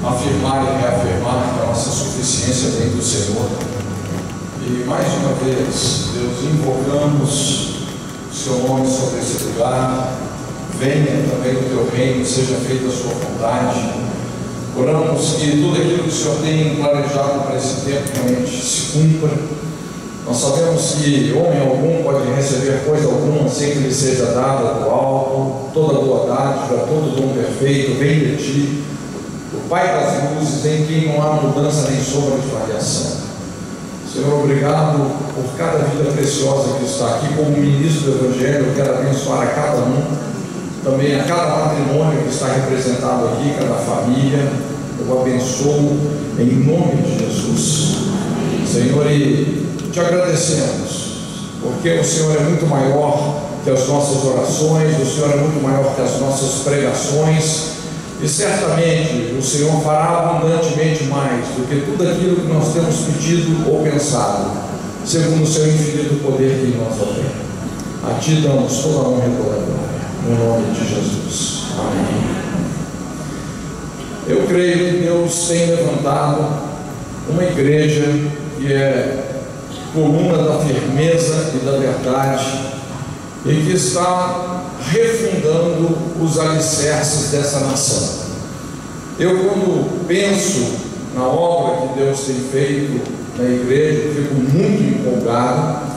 afirmar e reafirmar que a nossa suficiência vem do Senhor. E mais uma vez, Deus, invocamos o Seu nome sobre esse lugar. Venha também o Teu reino, seja feita a Sua vontade. Oramos que tudo aquilo que o Senhor tem planejado para esse tempo realmente se cumpra. Nós sabemos que homem algum pode receber coisa alguma sem que lhe seja dada do alto. Toda boa dádiva, todo dom perfeito vem de Ti, o Pai das luzes, em quem não há mudança nem sombra de variação. Senhor, obrigado por cada vida preciosa que está aqui. Como ministro do Evangelho, eu quero abençoar a cada um, também a cada matrimônio que está representado aqui, cada família. Eu abençoo em nome de Jesus. Senhor, e te agradecemos, porque o Senhor é muito maior que as nossas orações, o Senhor é muito maior que as nossas pregações, e certamente o Senhor fará abundantemente mais do que tudo aquilo que nós temos pedido ou pensado, segundo o Seu infinito poder que em nós opera. A Ti damos toda a honra e toda a glória, no nome de Jesus. Amém. Eu creio que Deus tem levantado uma igreja que é coluna da firmeza e da verdade, e que está refundando os alicerces dessa nação. Eu, quando penso na obra que Deus tem feito na igreja, fico muito empolgado,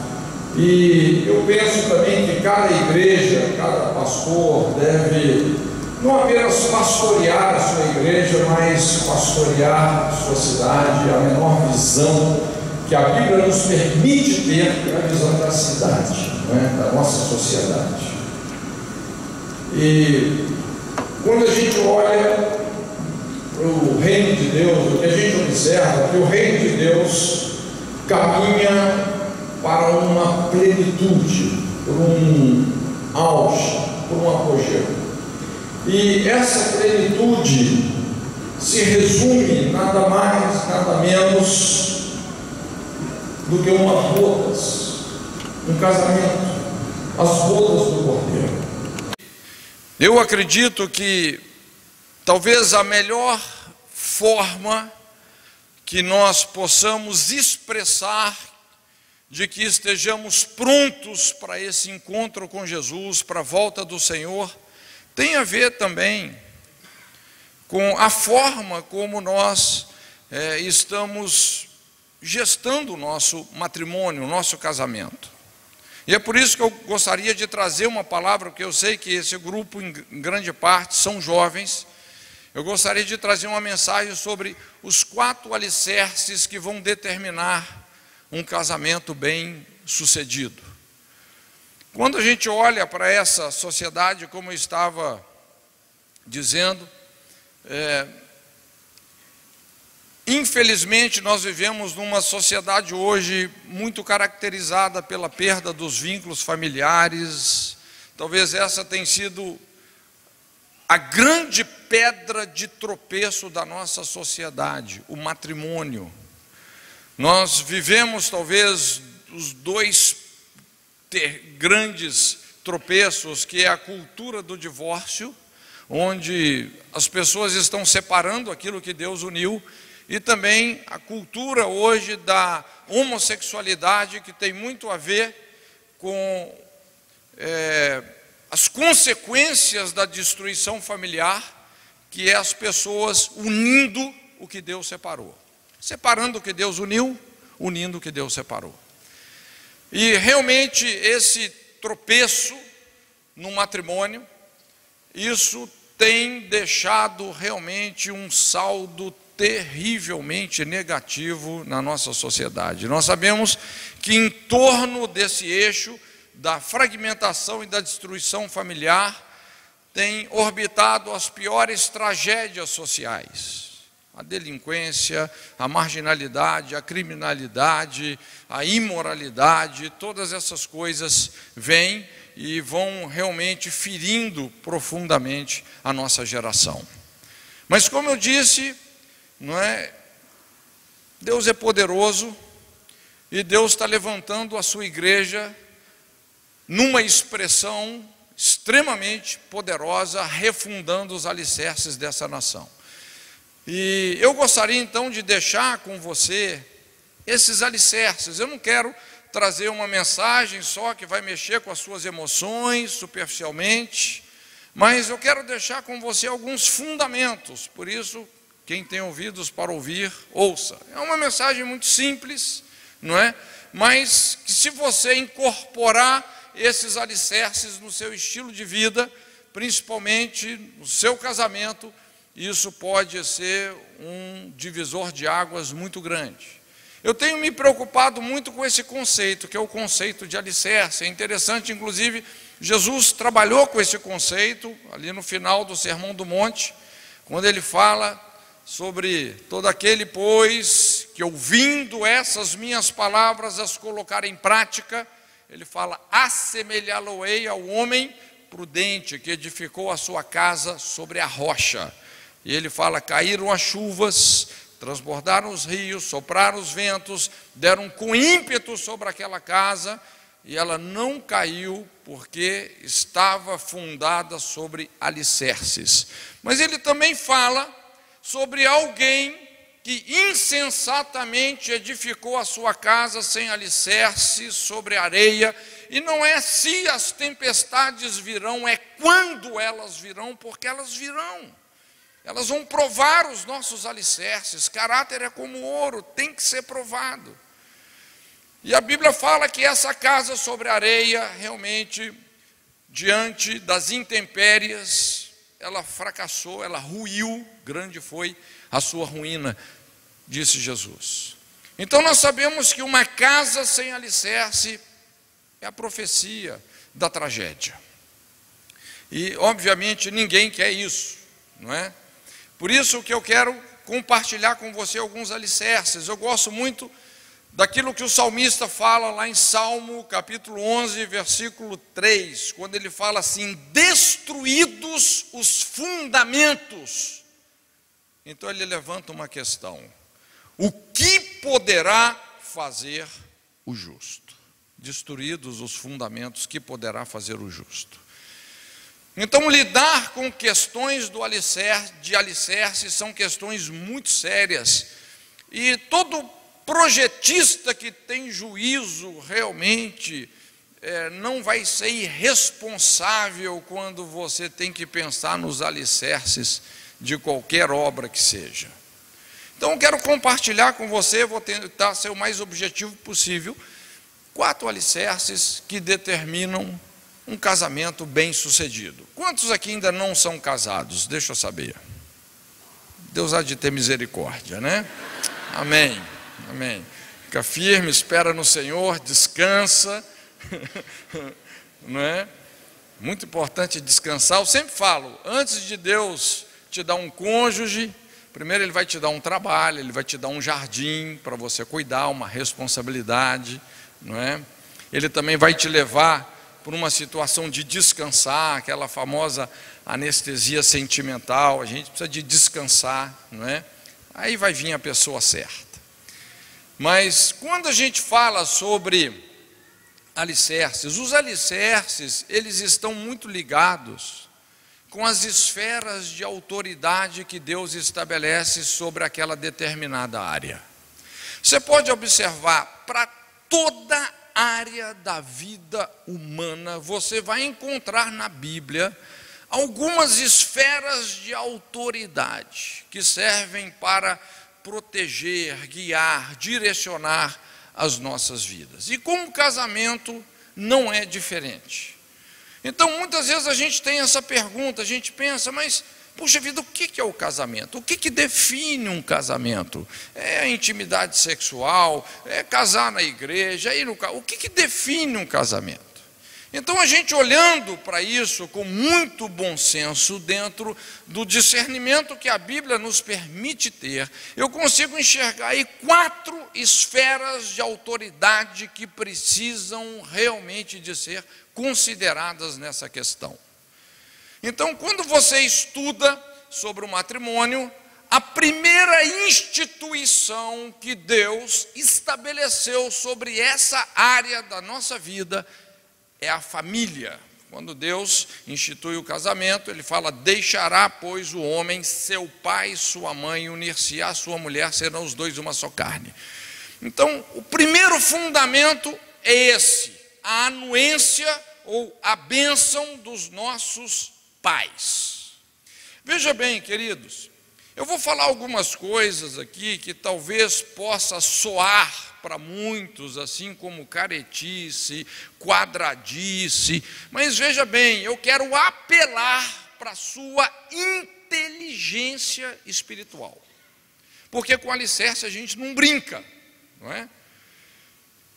e eu penso também que cada igreja, cada pastor deve não apenas pastorear a sua igreja, mas pastorear a sua cidade, a menor visão que a Bíblia nos permite ter a visão da cidade, da nossa sociedade. E quando a gente olha para o reino de Deus, o que a gente observa é que o reino de Deus caminha para uma plenitude, por um auge, por um apogeu. E essa plenitude se resume nada mais, nada menos do que umas bodas, um casamento, as bodas do Cordeiro. Eu acredito que talvez a melhor forma que nós possamos expressar de que estejamos prontos para esse encontro com Jesus, para a volta do Senhor, tem a ver também com a forma como nós estamos gestando o nosso matrimônio, o nosso casamento. E é por isso que eu gostaria de trazer uma palavra, porque eu sei que esse grupo, em grande parte, são jovens. Eu gostaria de trazer uma mensagem sobre os 4 alicerces que vão determinar um casamento bem sucedido. Quando a gente olha para essa sociedade, como eu estava dizendo, infelizmente nós vivemos numa sociedade hoje muito caracterizada pela perda dos vínculos familiares. Talvez essa tenha sido a grande pedra de tropeço da nossa sociedade, o matrimônio. Nós vivemos talvez os 2 grandes tropeços, que é a cultura do divórcio, onde as pessoas estão separando aquilo que Deus uniu, e também a cultura hoje da homossexualidade, que tem muito a ver com as consequências da destruição familiar, que é as pessoas unindo o que Deus separou, separando o que Deus uniu, unindo o que Deus separou. E realmente esse tropeço no matrimônio, isso tem deixado realmente um saldo terrivelmente negativo na nossa sociedade. Nós sabemos que em torno desse eixo da fragmentação e da destruição familiar tem orbitado as piores tragédias sociais. A delinquência, a marginalidade, a criminalidade, a imoralidade, todas essas coisas vêm e vão realmente ferindo profundamente a nossa geração. Mas como eu disse, Deus é poderoso e Deus está levantando a sua igreja numa expressão extremamente poderosa, refundando os alicerces dessa nação. E eu gostaria então de deixar com você esses alicerces. Eu não quero trazer uma mensagem só que vai mexer com as suas emoções superficialmente, mas eu quero deixar com você alguns fundamentos. Por isso, quem tem ouvidos para ouvir, ouça. É uma mensagem muito simples, não é? Mas que, se você incorporar esses alicerces no seu estilo de vida, principalmente no seu casamento, isso pode ser um divisor de águas muito grande. Eu tenho me preocupado muito com esse conceito, que é o conceito de alicerce. É interessante, inclusive, Jesus trabalhou com esse conceito ali no final do Sermão do Monte, quando ele fala sobre todo aquele, pois, que ouvindo essas minhas palavras as colocar em prática, ele fala, assemelhá-lo-ei ao homem prudente que edificou a sua casa sobre a rocha. E ele fala, caíram as chuvas, transbordaram os rios, sopraram os ventos, deram com ímpeto sobre aquela casa, e ela não caiu, porque estava fundada sobre alicerces. Mas ele também fala sobre alguém que insensatamente edificou a sua casa sem alicerce, sobre areia, e não é se as tempestades virão, é quando elas virão, porque elas virão. Elas vão provar os nossos alicerces. Caráter é como ouro, tem que ser provado. E a Bíblia fala que essa casa sobre areia, realmente, diante das intempéries, ela fracassou, ela ruiu, grande foi a sua ruína, disse Jesus. Então nós sabemos que uma casa sem alicerce é a profecia da tragédia. E, obviamente, ninguém quer isso, não é? Por isso que eu quero compartilhar com você alguns alicerces. Eu gosto muito daquilo que o salmista fala lá em Salmo, capítulo 11, versículo 3, quando ele fala assim, destruídos os fundamentos. Então ele levanta uma questão: o que poderá fazer o justo? Destruídos os fundamentos, que poderá fazer o justo? Então, lidar com questões de alicerce são questões muito sérias. E todo projetista que tem juízo realmente não vai ser irresponsável quando você tem que pensar nos alicerces de qualquer obra que seja. Então, eu quero compartilhar com você, vou tentar ser o mais objetivo possível, 4 alicerces que determinam um casamento bem-sucedido. Quantos aqui ainda não são casados? Deixa eu saber. Deus há de ter misericórdia, né? Amém, amém. Fica firme, espera no Senhor, descansa, não é? Muito importante descansar. Eu sempre falo, antes de Deus te dar um cônjuge, primeiro Ele vai te dar um trabalho, Ele vai te dar um jardim para você cuidar, uma responsabilidade, não é? Ele também vai te levar por uma situação de descansar, aquela famosa anestesia sentimental. A gente precisa de descansar, não é? Aí vai vir a pessoa certa. Mas quando a gente fala sobre alicerces, os alicerces, eles estão muito ligados com as esferas de autoridade que Deus estabelece sobre aquela determinada área. Você pode observar, para toda área da vida humana, você vai encontrar na Bíblia algumas esferas de autoridade que servem para proteger, guiar, direcionar as nossas vidas. E com o casamento não é diferente. Então, muitas vezes a gente tem essa pergunta, a gente pensa, mas, puxa vida, o que é o casamento? O que define um casamento? É a intimidade sexual? É casar na igreja? O que define um casamento? Então, a gente olhando para isso com muito bom senso, dentro do discernimento que a Bíblia nos permite ter, eu consigo enxergar aí 4 esferas de autoridade que precisam realmente de ser consideradas nessa questão. Então, quando você estuda sobre o matrimônio, a primeira instituição que Deus estabeleceu sobre essa área da nossa vida é a família. quando Deus institui o casamento, ele fala: deixará, pois, o homem seu pai e sua mãe, unir-se-á à sua mulher, serão os dois uma só carne. Então, o primeiro fundamento é esse, a anuência ou a bênção dos nossos pais. Veja bem, queridos, eu vou falar algumas coisas aqui que talvez possa soar para muitos assim como caretice, quadradice, mas veja bem, eu quero apelar para a sua inteligência espiritual, porque com alicerce a gente não brinca, não é?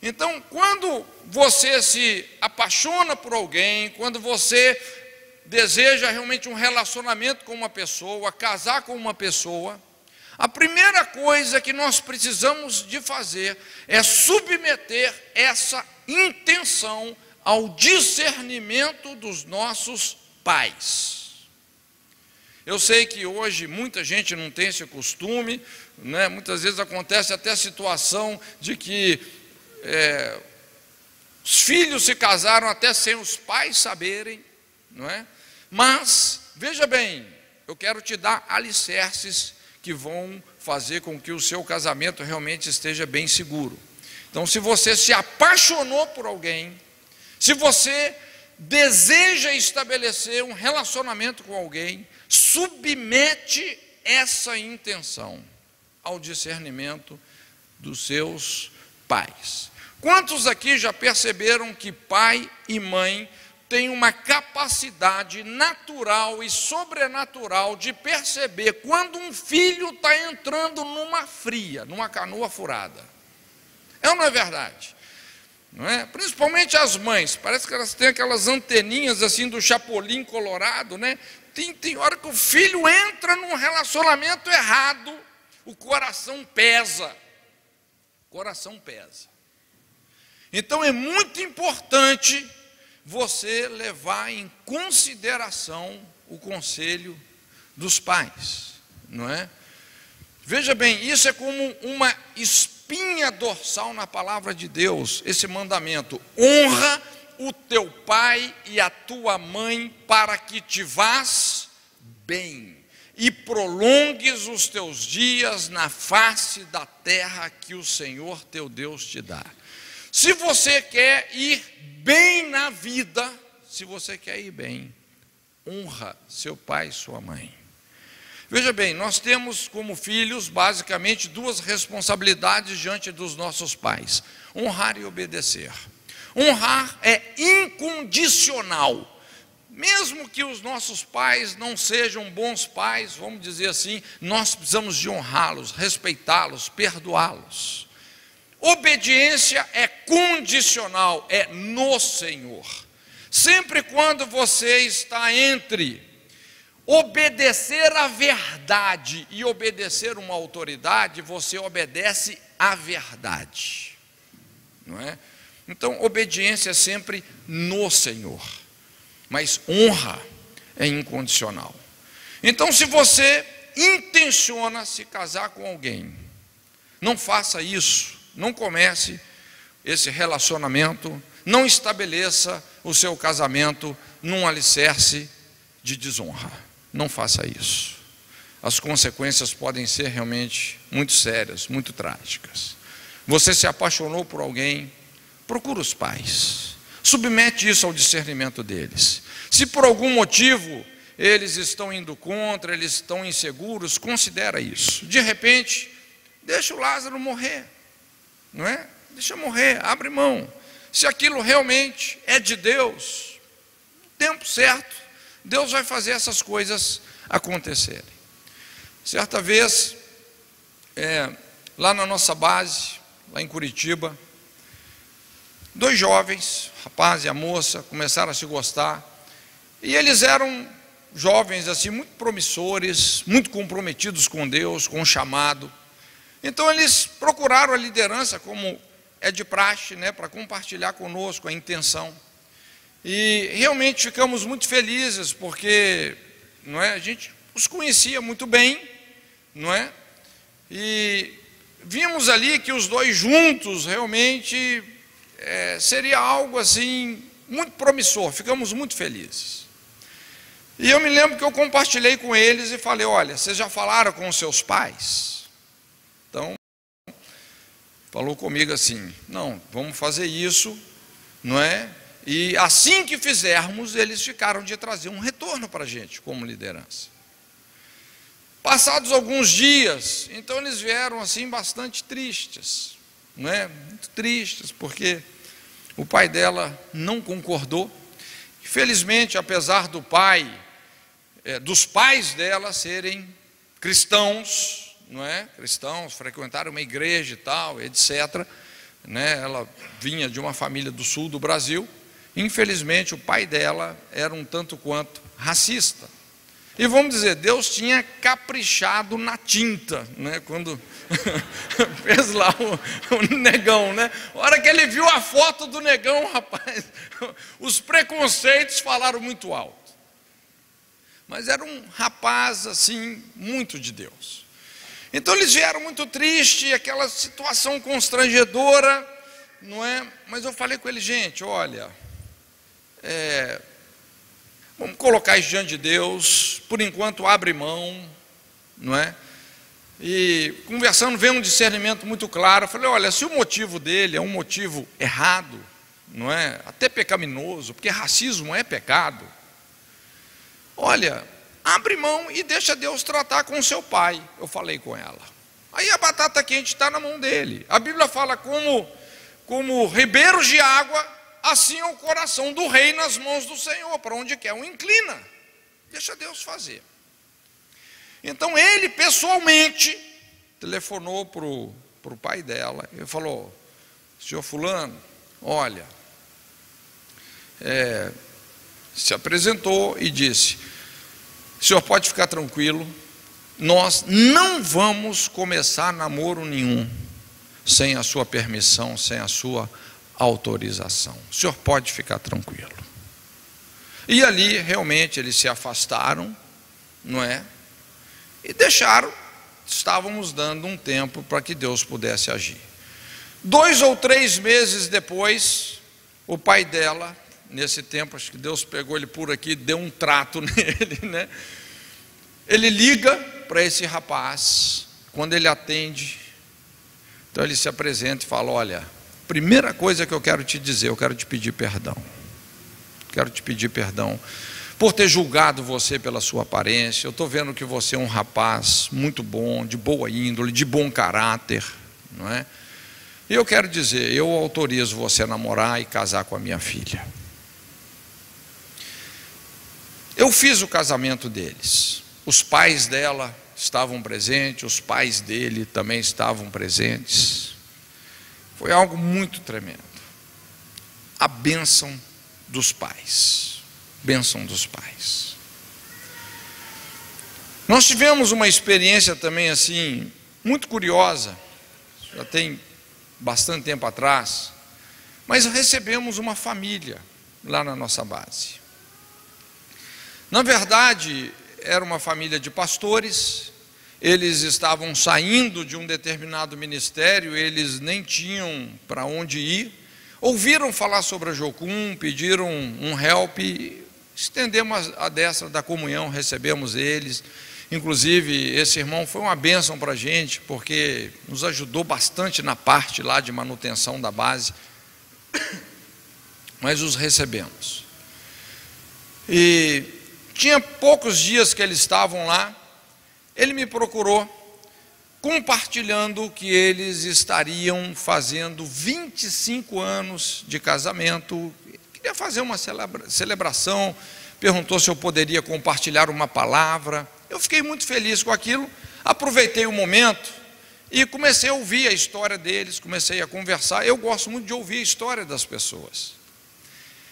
Então, quando você se apaixona por alguém, quando você deseja realmente um relacionamento com uma pessoa, casar com uma pessoa, a primeira coisa que nós precisamos de fazer é submeter essa intenção ao discernimento dos nossos pais. Eu sei que hoje muita gente não tem esse costume, né? Muitas vezes acontece até a situação de que os filhos se casaram até sem os pais saberem, não é? Mas, veja bem, eu quero te dar alicerces que vão fazer com que o seu casamento realmente esteja bem seguro. Então, se você se apaixonou por alguém, se você deseja estabelecer um relacionamento com alguém, submete essa intenção ao discernimento dos seus pais. Quantos aqui já perceberam que pai e mãe têm uma capacidade natural e sobrenatural de perceber quando um filho está entrando numa fria, numa canoa furada? É ou não é verdade? Não é? Principalmente as mães, parece que elas têm aquelas anteninhas assim do Chapolin Colorado, né? Tem hora que o filho entra num relacionamento errado, o coração pesa. O coração pesa. Então é muito importante você levar em consideração o conselho dos pais, não é? Veja bem, isso é como uma espinha dorsal na palavra de Deus, esse mandamento: honra o teu pai e a tua mãe, para que te vás bem e prolongues os teus dias na face da terra que o Senhor teu Deus te dá. Se você quer ir bem na vida, se você quer ir bem, honra seu pai e sua mãe. Veja bem, nós temos como filhos basicamente duas responsabilidades diante dos nossos pais: honrar e obedecer. Honrar é incondicional. Mesmo que os nossos pais não sejam bons pais, vamos dizer assim, nós precisamos de honrá-los, respeitá-los, perdoá-los. Obediência é condicional, é no Senhor. Sempre quando você está entre obedecer a verdade e obedecer uma autoridade, você obedece à verdade, não é? Então, obediência é sempre no Senhor, mas honra é incondicional. Então, se você intenciona se casar com alguém, não faça isso. Não comece esse relacionamento, não estabeleça o seu casamento num alicerce de desonra. Não faça isso. As consequências podem ser realmente muito sérias, muito trágicas. Você se apaixonou por alguém, procura os pais. Submete isso ao discernimento deles. Se por algum motivo eles estão indo contra, eles estão inseguros, considera isso. De repente, deixa o Lázaro morrer. Não é? Deixa morrer, abre mão. Se aquilo realmente é de Deus, no tempo certo, Deus vai fazer essas coisas acontecerem. Certa vez, lá na nossa base, lá em Curitiba, dois jovens, o rapaz e a moça, começaram a se gostar, e eles eram jovens assim, muito promissores, muito comprometidos com Deus, com o chamado. Então eles procuraram a liderança, como é de praxe, né, para compartilhar conosco a intenção. E realmente ficamos muito felizes, porque não é, a gente os conhecia muito bem, não é? E vimos ali que os dois juntos realmente seria algo assim muito promissor, ficamos muito felizes. E eu me lembro que eu compartilhei com eles e falei: olha, vocês já falaram com os seus pais? Então, falou comigo assim: não, vamos fazer isso, não é? E assim que fizermos, eles ficaram de trazer um retorno para a gente, como liderança. Passados alguns dias, então eles vieram assim bastante tristes, não é? Muito tristes, porque o pai dela não concordou. Infelizmente, apesar do dos pais dela serem cristãos, não é? Cristãos, frequentaram uma igreja e tal, etc., né? Ela vinha de uma família do sul do Brasil. Infelizmente, o pai dela era um tanto quanto racista. E vamos dizer, Deus tinha caprichado na tinta, né? Quando fez lá o negão, né? A hora que ele viu a foto do negão, rapaz, os preconceitos falaram muito alto. Mas era um rapaz, assim, muito de Deus. Então eles vieram muito tristes, aquela situação constrangedora, não é? Mas eu falei com ele: gente, olha, vamos colocar isso diante de Deus, por enquanto abre mão, não é? E conversando, veio um discernimento muito claro. Eu falei: olha, se o motivo dele é um motivo errado, não é? Até pecaminoso, porque racismo é pecado, olha, abre mão e deixa Deus tratar com o seu pai. Eu falei com ela. Aí a batata quente está na mão dele. A Bíblia fala como ribeiros de água, assim é o coração do rei nas mãos do Senhor, para onde quer o inclina. Deixa Deus fazer. Então ele pessoalmente telefonou para o pai dela e falou: senhor fulano, olha, se apresentou e disse: o senhor pode ficar tranquilo, nós não vamos começar namoro nenhum sem a sua permissão, sem a sua autorização. O senhor pode ficar tranquilo. E ali realmente eles se afastaram, não é? E deixaram, estávamos dando um tempo para que Deus pudesse agir. 2 ou 3 meses depois, o pai dela, nesse tempo, acho que Deus pegou ele por aqui, deu um trato nele, né? Ele liga para esse rapaz. Quando ele atende, então ele se apresenta e fala: olha, primeira coisa que eu quero te dizer, eu quero te pedir perdão. Quero te pedir perdão por ter julgado você pela sua aparência. Eu estou vendo que você é um rapaz muito bom, de boa índole, de bom caráter, não é? E eu quero dizer, eu autorizo você a namorar e casar com a minha filha. Eu fiz o casamento deles. Os pais dela estavam presentes, os pais dele também estavam presentes. Foi algo muito tremendo. A bênção dos pais. Bênção dos pais. Nós tivemos uma experiência também assim, muito curiosa, já tem bastante tempo atrás, mas recebemos uma família lá na nossa base. Na verdade, era uma família de pastores. Eles estavam saindo de um determinado ministério, eles nem tinham para onde ir. Ouviram falar sobre a Jocum, pediram um help, estendemos a destra da comunhão, recebemos eles. Inclusive, esse irmão foi uma bênção para a gente, porque nos ajudou bastante na parte lá de manutenção da base. Mas os recebemos. E tinha poucos dias que eles estavam lá. Ele me procurou, compartilhando que eles estariam fazendo 25 anos de casamento. Queria fazer uma celebração, perguntou se eu poderia compartilhar uma palavra. Eu fiquei muito feliz com aquilo, aproveitei o momento e comecei a ouvir a história deles, comecei a conversar. Eu gosto muito de ouvir a história das pessoas.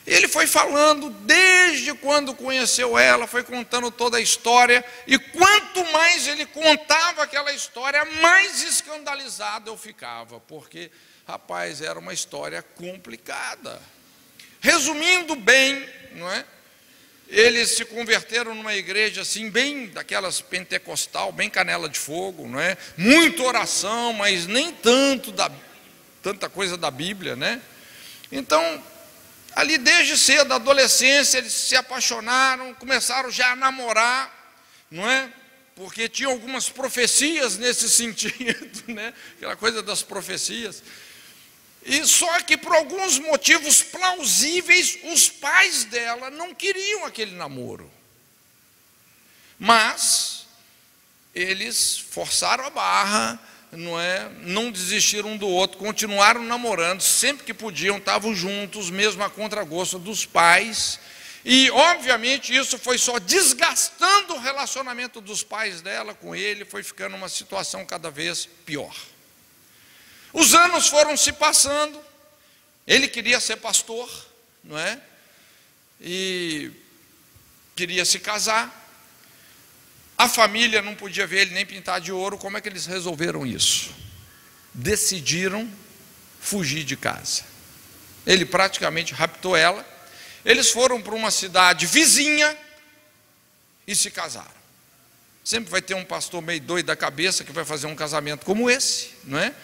Ele foi falando desde quando conheceu ela, foi contando toda a história, e quanto mais ele contava aquela história, mais escandalizado eu ficava, porque, rapaz, era uma história complicada. Resumindo bem, não é? Eles se converteram numa igreja assim, bem daquelas pentecostal, bem canela de fogo, não é? Muita oração, mas nem tanta coisa da Bíblia, né? Então, ali desde cedo, da adolescência, eles se apaixonaram, começaram já a namorar, não é? Porque tinha algumas profecias nesse sentido, né? Aquela coisa das profecias. E só que por alguns motivos plausíveis, os pais dela não queriam aquele namoro. Mas eles forçaram a barra, não é? Não desistiram um do outro, continuaram namorando, sempre que podiam, estavam juntos, mesmo a contragosto dos pais. E, obviamente, isso foi só desgastando o relacionamento dos pais dela com ele, foi ficando uma situação cada vez pior. Os anos foram se passando, ele queria ser pastor, não é? E queria se casar. A família não podia ver ele nem pintar de ouro. Como é que eles resolveram isso? Decidiram fugir de casa. Ele praticamente raptou ela. Eles foram para uma cidade vizinha e se casaram. Sempre vai ter um pastor meio doido da cabeça que vai fazer um casamento como esse, não é?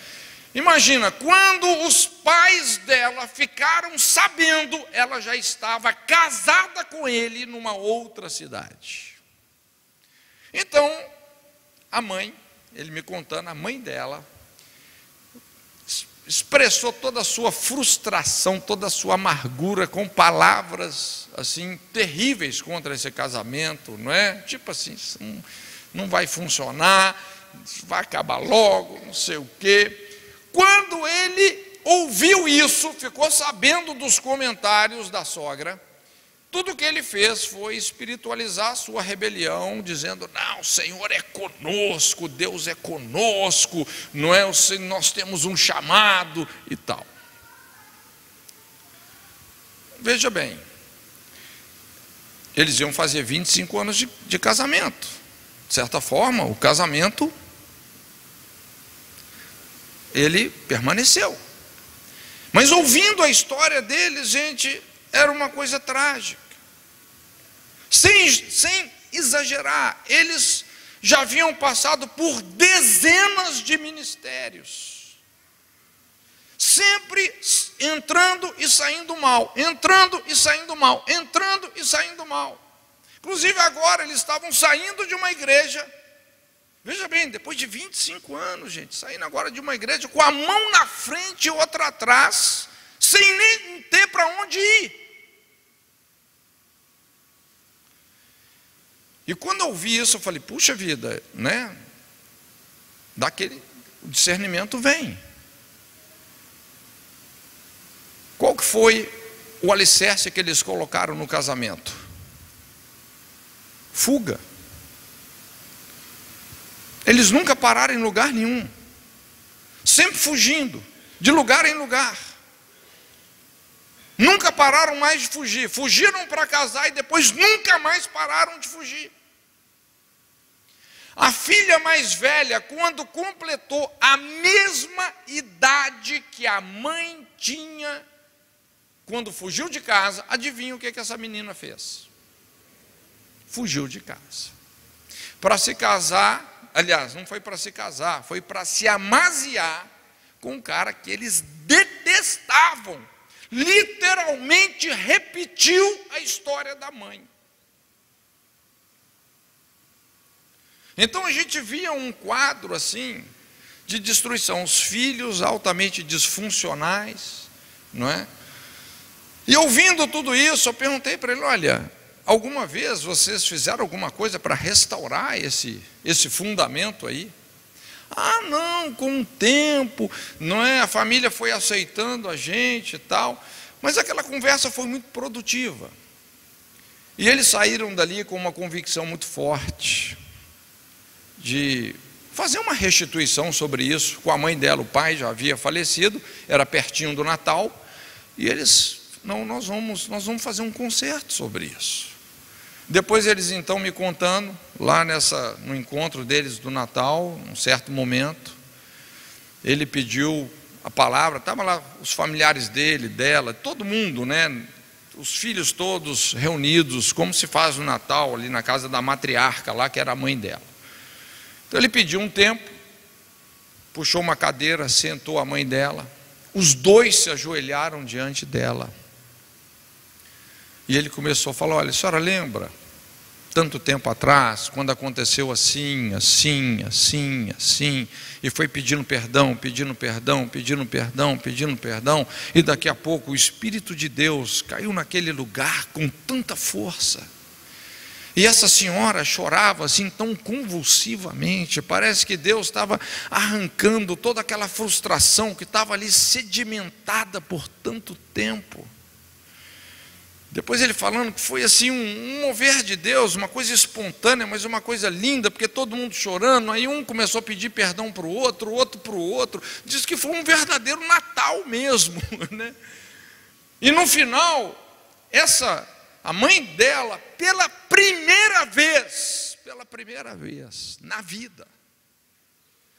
Imagina, quando os pais dela ficaram sabendo, ela já estava casada com ele numa outra cidade. Então, a mãe, ele me contando, a mãe dela expressou toda a sua frustração, toda a sua amargura com palavras assim terríveis contra esse casamento, não é? Tipo assim, não vai funcionar, vai acabar logo, não sei o quê. Quando ele ouviu isso, ficou sabendo dos comentários da sogra, tudo que ele fez foi espiritualizar a sua rebelião, dizendo: não, o Senhor é conosco, Deus é conosco, não é? Nós temos um chamado e tal. Veja bem, eles iam fazer 25 anos de casamento. De certa forma, o casamento, ele permaneceu. Mas ouvindo a história deles, gente, era uma coisa trágica. Sem exagerar, eles já haviam passado por dezenas de ministérios, sempre entrando e saindo mal, entrando e saindo mal, entrando e saindo mal. Inclusive agora eles estavam saindo de uma igreja, veja bem, depois de 25 anos, gente, saindo agora de uma igreja com a mão na frente e outra atrás, sem nem ter para onde ir. E quando eu vi isso, eu falei: puxa vida, né? O discernimento vem. Qual que foi o alicerce que eles colocaram no casamento? Fuga. Eles nunca pararam em lugar nenhum, sempre fugindo, de lugar em lugar. Nunca pararam mais de fugir, fugiram para casar e depois nunca mais pararam de fugir. A filha mais velha, quando completou a mesma idade que a mãe tinha quando fugiu de casa, adivinha o que essa menina fez? Fugiu de casa. Para se casar, aliás, não foi para se casar, foi para se amaziar com um cara que eles detestavam. Literalmente repetiu a história da mãe. Então a gente via um quadro assim de destruição, os filhos altamente disfuncionais, não é? E ouvindo tudo isso, eu perguntei para ele: olha, alguma vez vocês fizeram alguma coisa para restaurar esse fundamento aí? Ah, não, com o tempo, não é? A família foi aceitando a gente e tal, mas aquela conversa foi muito produtiva. E eles saíram dali com uma convicção muito forte de fazer uma restituição sobre isso com a mãe dela. O pai já havia falecido, era pertinho do Natal, e eles: não, nós vamos fazer um concerto sobre isso. Depois eles então me contando, lá no encontro deles do Natal, num certo momento, ele pediu a palavra, estavam lá os familiares dele, dela, todo mundo, né? Os filhos todos reunidos, como se faz no Natal, ali na casa da matriarca lá, que era a mãe dela. Então ele pediu um tempo, puxou uma cadeira, sentou a mãe dela, os dois se ajoelharam diante dela. E ele começou a falar: olha, a senhora lembra, tanto tempo atrás, quando aconteceu assim, assim, assim, assim, e foi pedindo perdão, pedindo perdão, pedindo perdão, pedindo perdão, e daqui a pouco o Espírito de Deus caiu naquele lugar com tanta força. E essa senhora chorava assim tão convulsivamente, parece que Deus estava arrancando toda aquela frustração que estava ali sedimentada por tanto tempo. Depois ele falando que foi assim um mover de Deus, uma coisa espontânea, mas uma coisa linda, porque todo mundo chorando, aí um começou a pedir perdão para o outro para o outro, diz que foi um verdadeiro Natal mesmo, né? E no final, a mãe dela, pela primeira vez na vida,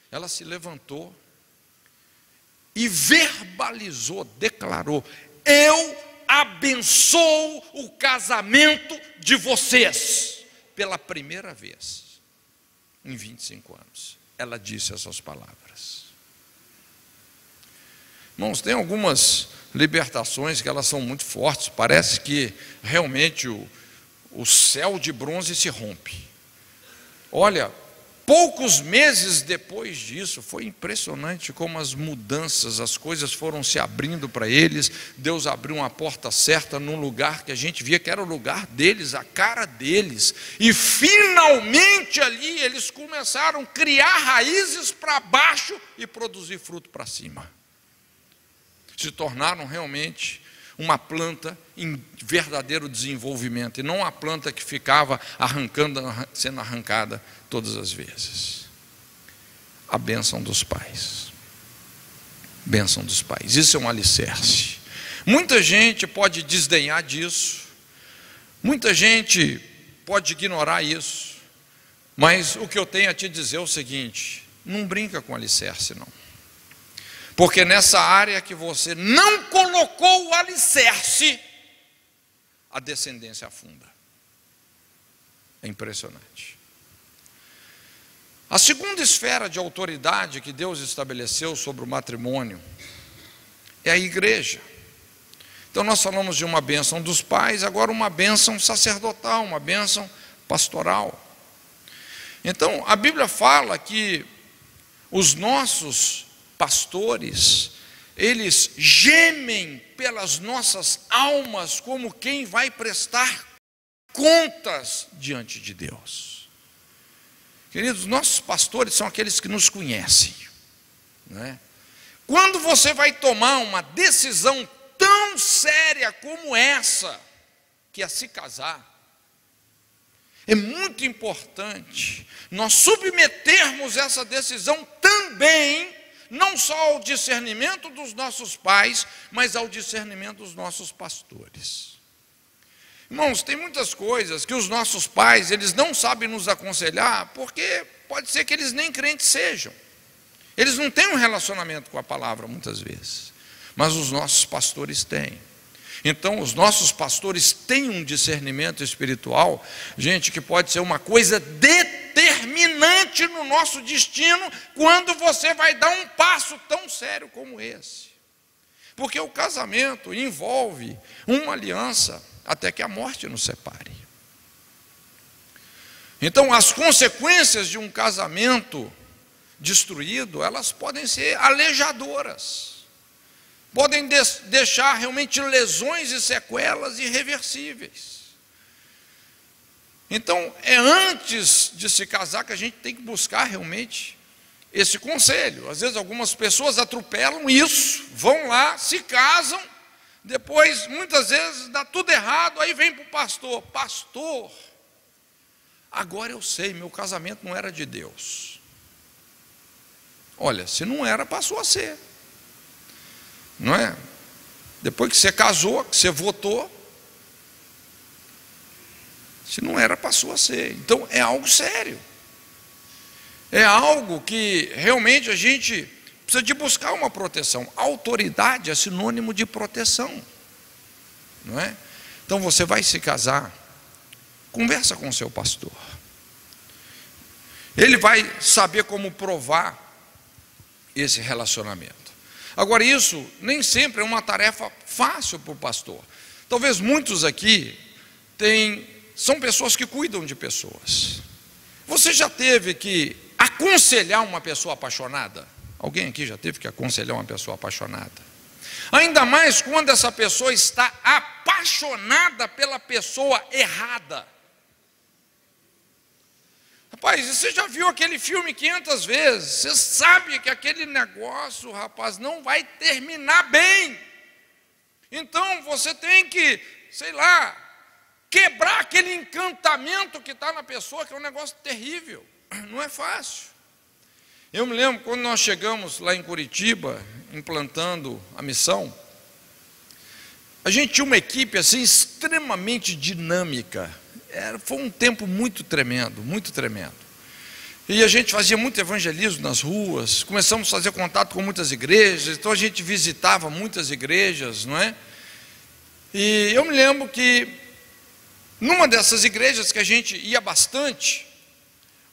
ela se levantou e verbalizou, declarou: eu abençoo o casamento de vocês. Pela primeira vez em 25 anos, ela disse essas palavras. Irmãos, tem algumas libertações que elas são muito fortes, parece que realmente o céu de bronze se rompe. Olha, poucos meses depois disso, foi impressionante como as mudanças, as coisas foram se abrindo para eles. Deus abriu uma porta certa num lugar que a gente via que era o lugar deles, a cara deles, e finalmente ali eles começaram a criar raízes para baixo e produzir fruto para cima. Se tornaram realmente uma planta em verdadeiro desenvolvimento, e não uma planta que ficava sendo arrancada todas as vezes. A bênção dos pais. Bênção dos pais. Isso é um alicerce. Muita gente pode desdenhar disso, muita gente pode ignorar isso, mas o que eu tenho a te dizer é o seguinte: não brinca com alicerce, não. Porque nessa área que você não colocou o alicerce, a descendência afunda. É impressionante. A segunda esfera de autoridade que Deus estabeleceu sobre o matrimônio é a igreja. Então nós falamos de uma bênção dos pais, agora uma bênção sacerdotal, uma bênção pastoral. Então a Bíblia fala que os nossos pastores, eles gemem pelas nossas almas como quem vai prestar contas diante de Deus. Queridos, nossos pastores são aqueles que nos conhecem, não é? Quando você vai tomar uma decisão tão séria como essa, que é se casar, é muito importante nós submetermos essa decisão também, não só ao discernimento dos nossos pais, mas ao discernimento dos nossos pastores. Irmãos, tem muitas coisas que os nossos pais, eles não sabem nos aconselhar, porque pode ser que eles nem crentes sejam. Eles não têm um relacionamento com a palavra muitas vezes, mas os nossos pastores têm. Então os nossos pastores têm um discernimento espiritual, gente, que pode ser uma coisa determinante no nosso destino, quando você vai dar um passo tão sério como esse. Porque o casamento envolve uma aliança até que a morte nos separe. Então as consequências de um casamento destruído, elas podem ser alejadoras, podem deixar realmente lesões e sequelas irreversíveis. Então é antes de se casar que a gente tem que buscar realmente esse conselho. Às vezes algumas pessoas atropelam isso, vão lá, se casam, depois muitas vezes dá tudo errado, aí vem para o pastor: pastor, agora eu sei, meu casamento não era de Deus. Olha, se não era, passou a ser, não é? Depois que você casou, que você votou, se não era, passou a ser. Então é algo sério, é algo que realmente a gente precisa de buscar uma proteção. Autoridade é sinônimo de proteção, não é? Então você vai se casar, conversa com o seu pastor, ele vai saber como provar esse relacionamento. Agora, isso nem sempre é uma tarefa fácil para o pastor. Talvez muitos aqui são pessoas que cuidam de pessoas. Você já teve que aconselhar uma pessoa apaixonada? Alguém aqui já teve que aconselhar uma pessoa apaixonada? Ainda mais quando essa pessoa está apaixonada pela pessoa errada. Rapaz, você já viu aquele filme 500 vezes? Você sabe que aquele negócio, rapaz, não vai terminar bem. Então você tem que, sei lá, quebrar aquele encantamento que está na pessoa, que é um negócio terrível. Não é fácil. Eu me lembro quando nós chegamos lá em Curitiba, implantando a missão, a gente tinha uma equipe assim extremamente dinâmica. Foi um tempo muito tremendo, muito tremendo. E a gente fazia muito evangelismo nas ruas, começamos a fazer contato com muitas igrejas, então a gente visitava muitas igrejas, não é? E eu me lembro que numa dessas igrejas que a gente ia bastante,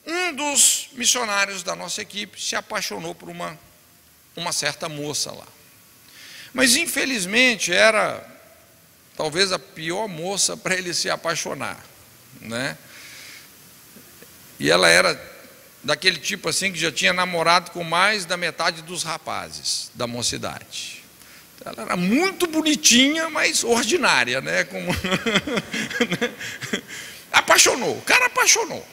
um dos missionários da nossa equipe se apaixonou por uma certa moça lá. Mas infelizmente era talvez a pior moça para ele se apaixonar, né? E ela era daquele tipo assim que já tinha namorado com mais da metade dos rapazes da mocidade. Ela era muito bonitinha, mas ordinária, né? Como apaixonou, o cara apaixonou.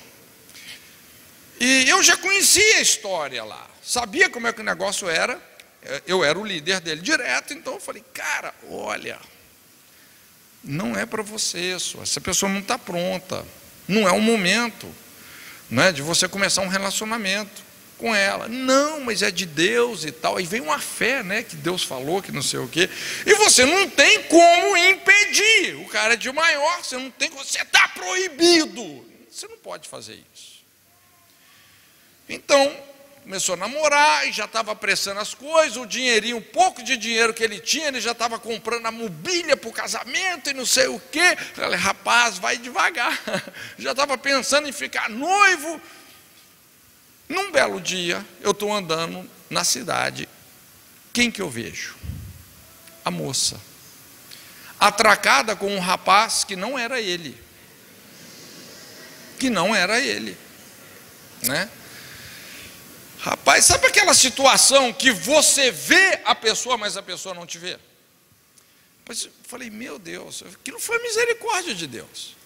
E eu já conhecia a história lá, sabia como é que o negócio era, eu era o líder dele direto, então eu falei, cara, olha, não é para você isso, essa pessoa não está pronta, não é o momento, não é, de você começar um relacionamento com ela. Não, mas é de Deus e tal. Aí vem uma fé, né, que Deus falou, que não sei o quê, e você não tem como impedir. O cara é de maior, você não tem, você está proibido, você não pode fazer isso. Então começou a namorar e já estava apressando as coisas, o dinheirinho, um pouco de dinheiro que ele tinha, ele já estava comprando a mobília para o casamento e não sei o quê. Eu falei, rapaz, vai devagar. Já estava pensando em ficar noivo. Num belo dia, eu estou andando na cidade, quem que eu vejo? A moça, atracada com um rapaz que não era ele. Que não era ele, né? Rapaz, sabe aquela situação que você vê a pessoa, mas a pessoa não te vê? Mas eu falei, meu Deus, aquilo foi misericórdia de Deus.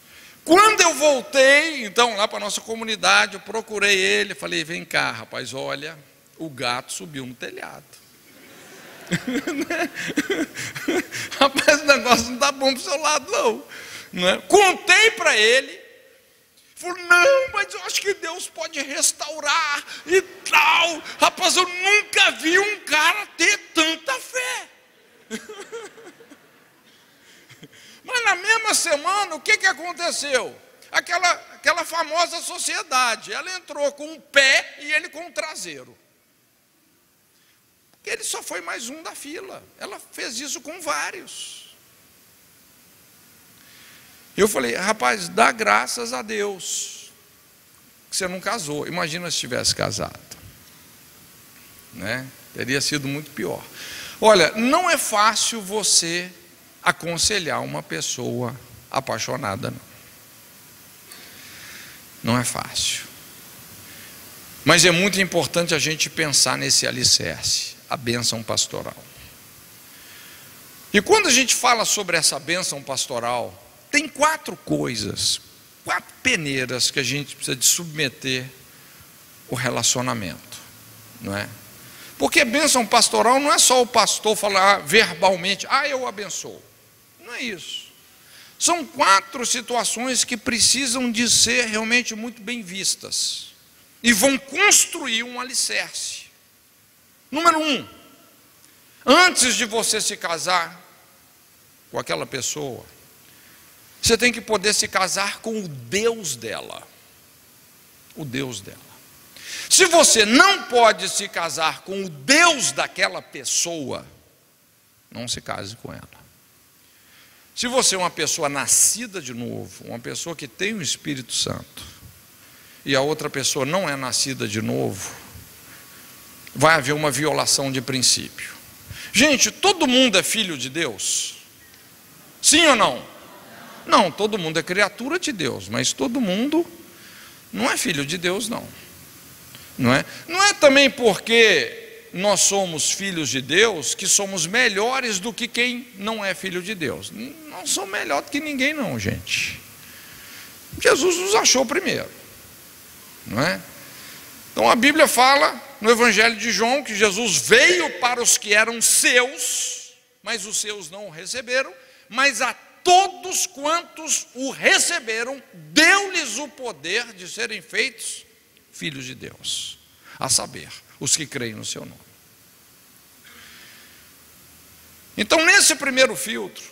Quando eu voltei, então, lá para a nossa comunidade, eu procurei ele, falei, vem cá, rapaz, olha, o gato subiu no telhado. Rapaz, o negócio não está bom para o seu lado, não é? Contei para ele, falou, não, mas eu acho que Deus pode restaurar e tal. Rapaz, eu nunca vi um cara ter tanta fé. Mas na mesma semana, o que aconteceu? Aquela famosa sociedade, ela entrou com um pé e ele com o traseiro. Ele só foi mais um da fila. Ela fez isso com vários. Eu falei, rapaz, dá graças a Deus que você não casou. Imagina se tivesse casado, né? Teria sido muito pior. Olha, não é fácil você aconselhar uma pessoa apaixonada, não. Não é fácil. Mas é muito importante a gente pensar nesse alicerce, a bênção pastoral. E quando a gente fala sobre essa bênção pastoral, tem 4 coisas, 4 peneiras que a gente precisa de submeter o relacionamento, não é? Porque bênção pastoral não é só o pastor falar verbalmente, eu abençoo. Não é isso. São 4 situações que precisam de ser realmente muito bem vistas e vão construir um alicerce. Número 1, antes de você se casar com aquela pessoa, você tem que poder se casar com o Deus dela. O Deus dela. Se você não pode se casar com o Deus daquela pessoa, não se case com ela. Se você é uma pessoa nascida de novo, uma pessoa que tem o Espírito Santo, e a outra pessoa não é nascida de novo, vai haver uma violação de princípio. Gente, todo mundo é filho de Deus? Sim ou não? Não, todo mundo é criatura de Deus, mas todo mundo não é filho de Deus, não. Não é também porque nós somos filhos de Deus que somos melhores do que quem não é filho de Deus. Não somos melhor do que ninguém, não, gente. Jesus nos achou primeiro, não é? Então a Bíblia fala no Evangelho de João que Jesus veio para os que eram seus, mas os seus não o receberam, mas a todos quantos o receberam, deu-lhes o poder de serem feitos filhos de Deus, a saber, os que creem no seu nome. Então, nesse primeiro filtro,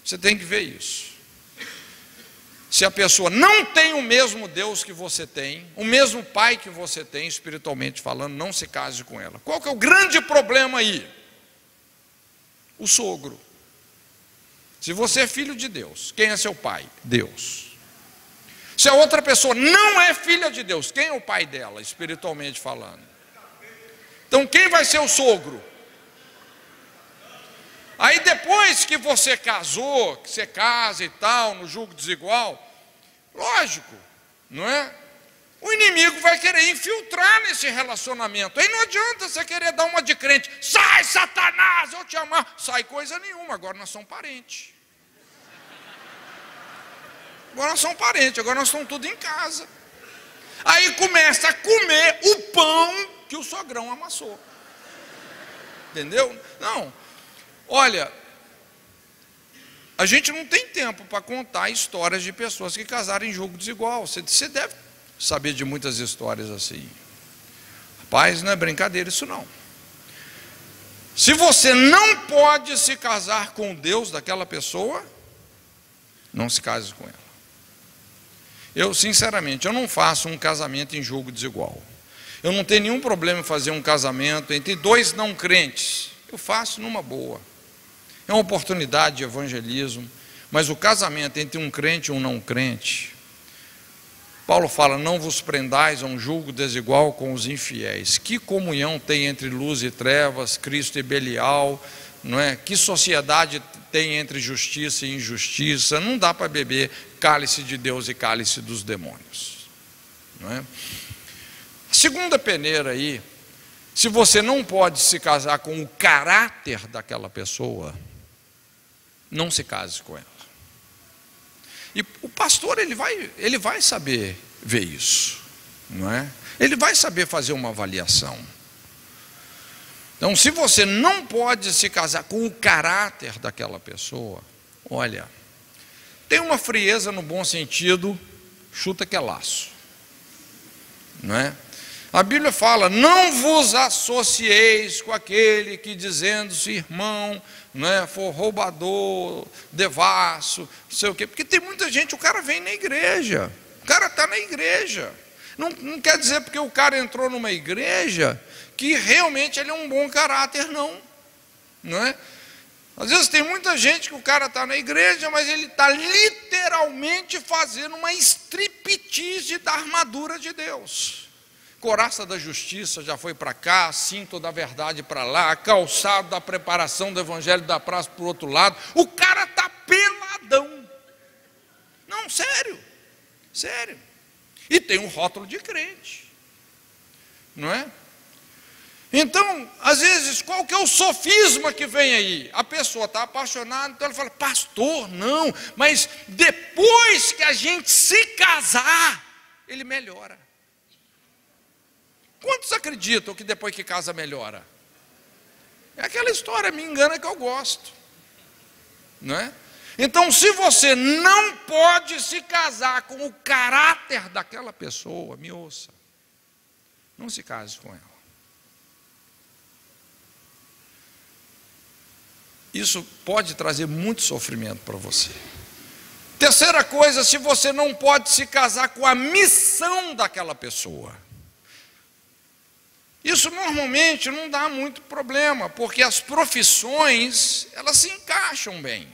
você tem que ver isso. Se a pessoa não tem o mesmo Deus que você tem, o mesmo Pai que você tem, espiritualmente falando, não se case com ela. Qual que é o grande problema aí? O sogro. Se você é filho de Deus, quem é seu pai? Deus. Se a outra pessoa não é filha de Deus, quem é o pai dela, espiritualmente falando? Então quem vai ser o sogro? Aí depois que você casou, que você casa e tal, no julgo desigual, lógico, não é? O inimigo vai querer infiltrar nesse relacionamento. Aí não adianta você querer dar uma de crente, sai Satanás, eu te amar, sai coisa nenhuma, agora nós somos parentes. Agora nós somos parentes, agora nós estamos tudo em casa. Aí começa a comer o pão que o sogrão amassou. Entendeu? Não. Olha, a gente não tem tempo para contar histórias de pessoas que casaram em julgo desigual. Você deve saber de muitas histórias assim. Rapaz, não é brincadeira isso não. Se você não pode se casar com Deus daquela pessoa, não se case com ela. Eu, sinceramente, eu não faço um casamento em julgo desigual. Eu não tenho nenhum problema em fazer um casamento entre dois não crentes. Eu faço numa boa. É uma oportunidade de evangelismo. Mas o casamento entre um crente e um não crente, Paulo fala, não vos prendais a um julgo desigual com os infiéis. Que comunhão tem entre luz e trevas, Cristo e Belial, não é? Que sociedade tem entre justiça e injustiça? Não dá para beber cálice de Deus e cálice dos demônios, não é? A segunda peneira aí, se você não pode se casar com o caráter daquela pessoa, não se case com ela. E o pastor ele vai saber ver isso, não é? Ele vai saber fazer uma avaliação. Então, se você não pode se casar com o caráter daquela pessoa, olha, tem uma frieza no bom sentido, chuta que é laço, não é? A Bíblia fala, não vos associeis com aquele que dizendo-se irmão, não é, for roubador, devasso, não sei o quê, porque tem muita gente, o cara vem na igreja, o cara está na igreja, não quer dizer porque o cara entrou numa igreja, que realmente ele é um bom caráter, não é? Às vezes tem muita gente que o cara está na igreja, mas ele está literalmente fazendo uma striptease da armadura de Deus. Coraça da justiça já foi para cá, cinto da verdade para lá, calçado da preparação do evangelho da praça para o outro lado. O cara está peladão. Não, sério, sério. E tem um rótulo de crente, não é? Então, às vezes, qual que é o sofisma que vem aí? A pessoa está apaixonada, então ela fala, pastor, não, mas depois que a gente se casar, ele melhora. Quantos acreditam que depois que casa melhora? É aquela história, me engana que eu gosto, não é? Então, se você não pode se casar com o caráter daquela pessoa, me ouça, não se case com ela. Isso pode trazer muito sofrimento para você. Terceira coisa, se você não pode se casar com a missão daquela pessoa. Isso normalmente não dá muito problema, porque as profissões, elas se encaixam bem,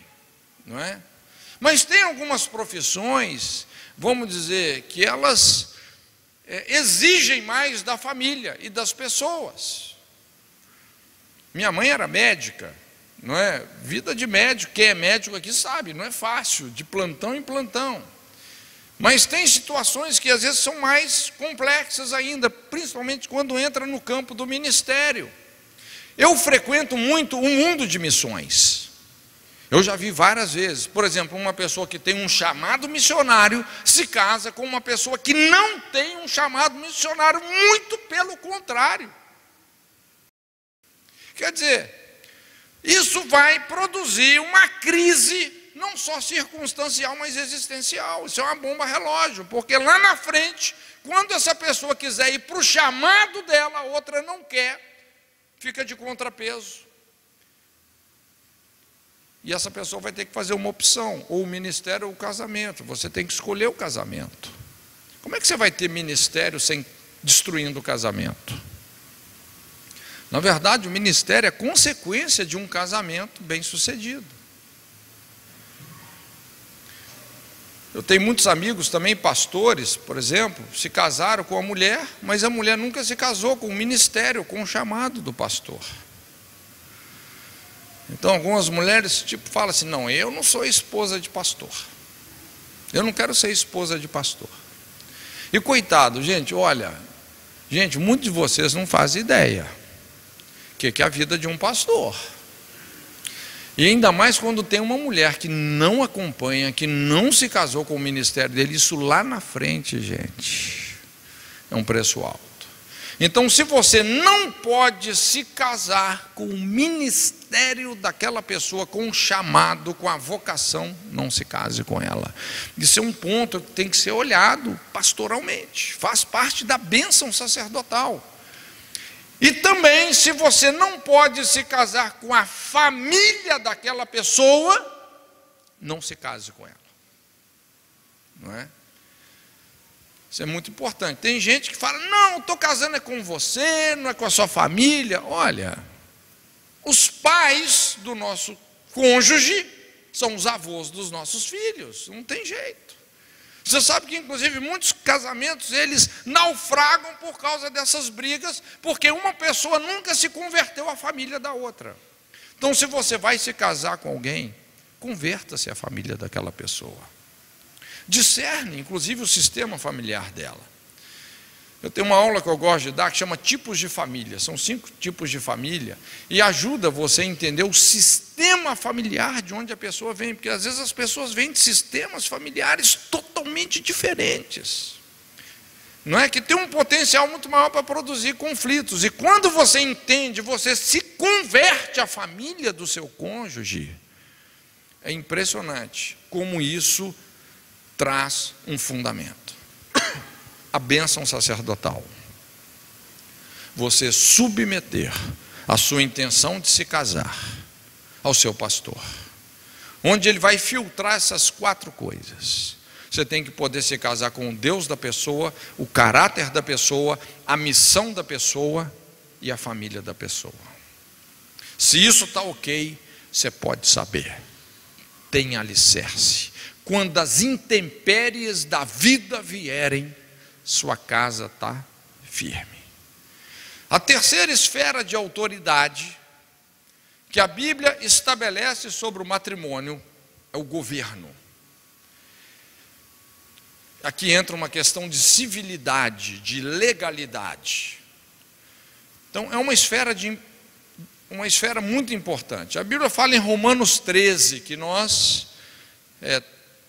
não é? Mas tem algumas profissões, vamos dizer, que elas exigem mais da família e das pessoas. Minha mãe era médica, não é? Vida de médico, quem é médico aqui sabe, não é fácil, de plantão em plantão. Mas tem situações que às vezes são mais complexas ainda, principalmente quando entra no campo do ministério. Eu frequento muito o mundo de missões. Eu já vi várias vezes, por exemplo, uma pessoa que tem um chamado missionário se casa com uma pessoa que não tem um chamado missionário, muito pelo contrário. Quer dizer, isso vai produzir uma crise, não só circunstancial, mas existencial. Isso é uma bomba relógio, porque lá na frente, quando essa pessoa quiser ir para o chamado dela, a outra não quer, fica de contrapeso. E essa pessoa vai ter que fazer uma opção, ou o ministério ou o casamento. Você tem que escolher o casamento. Como é que você vai ter ministério sem destruindo o casamento? Na verdade, o ministério é consequência de um casamento bem-sucedido. Eu tenho muitos amigos também, pastores, por exemplo, se casaram com a mulher, mas a mulher nunca se casou com o ministério, com o chamado do pastor. Então, algumas mulheres falam assim, não, eu não sou esposa de pastor. Eu não quero ser esposa de pastor. E coitado, gente, olha, gente, muitos de vocês não fazem ideia o que é a vida de um pastor. E ainda mais quando tem uma mulher que não acompanha, que não se casou com o ministério dele, isso lá na frente, gente, é um preço alto. Então, se você não pode se casar com o ministério daquela pessoa, com o chamado, com a vocação, não se case com ela. Isso é um ponto que tem que ser olhado pastoralmente, faz parte da bênção sacerdotal. E também, se você não pode se casar com a família daquela pessoa, não se case com ela. Não é? Isso é muito importante. Tem gente que fala, não, estou casando é com você, não é com a sua família. Olha, os pais do nosso cônjuge são os avós dos nossos filhos, não tem jeito. Você sabe que, inclusive, muitos casamentos, eles naufragam por causa dessas brigas, porque uma pessoa nunca se converteu à família da outra. Então, se você vai se casar com alguém, converta-se à família daquela pessoa. Discerne, inclusive, o sistema familiar dela. Eu tenho uma aula que eu gosto de dar, que chama tipos de família. São 5 tipos de família, e ajuda você a entender o sistema familiar de onde a pessoa vem, porque às vezes as pessoas vêm de sistemas familiares totalmente diferentes. Não é? Que tem um potencial muito maior para produzir conflitos. E quando você entende, você se converte à família do seu cônjuge, é impressionante como isso traz um fundamento. A bênção sacerdotal. Você submeter a sua intenção de se casar ao seu pastor, onde ele vai filtrar essas 4 coisas. Você tem que poder se casar com o Deus da pessoa, o caráter da pessoa, a missão da pessoa e a família da pessoa. Se isso está ok, você pode saber, tem alicerce. Quando as intempéries da vida vierem, sua casa está firme. A terceira esfera de autoridade que a Bíblia estabelece sobre o matrimônio é o governo. Aqui entra uma questão de civilidade, de legalidade. Então, é uma esfera muito importante. A Bíblia fala em Romanos 13 que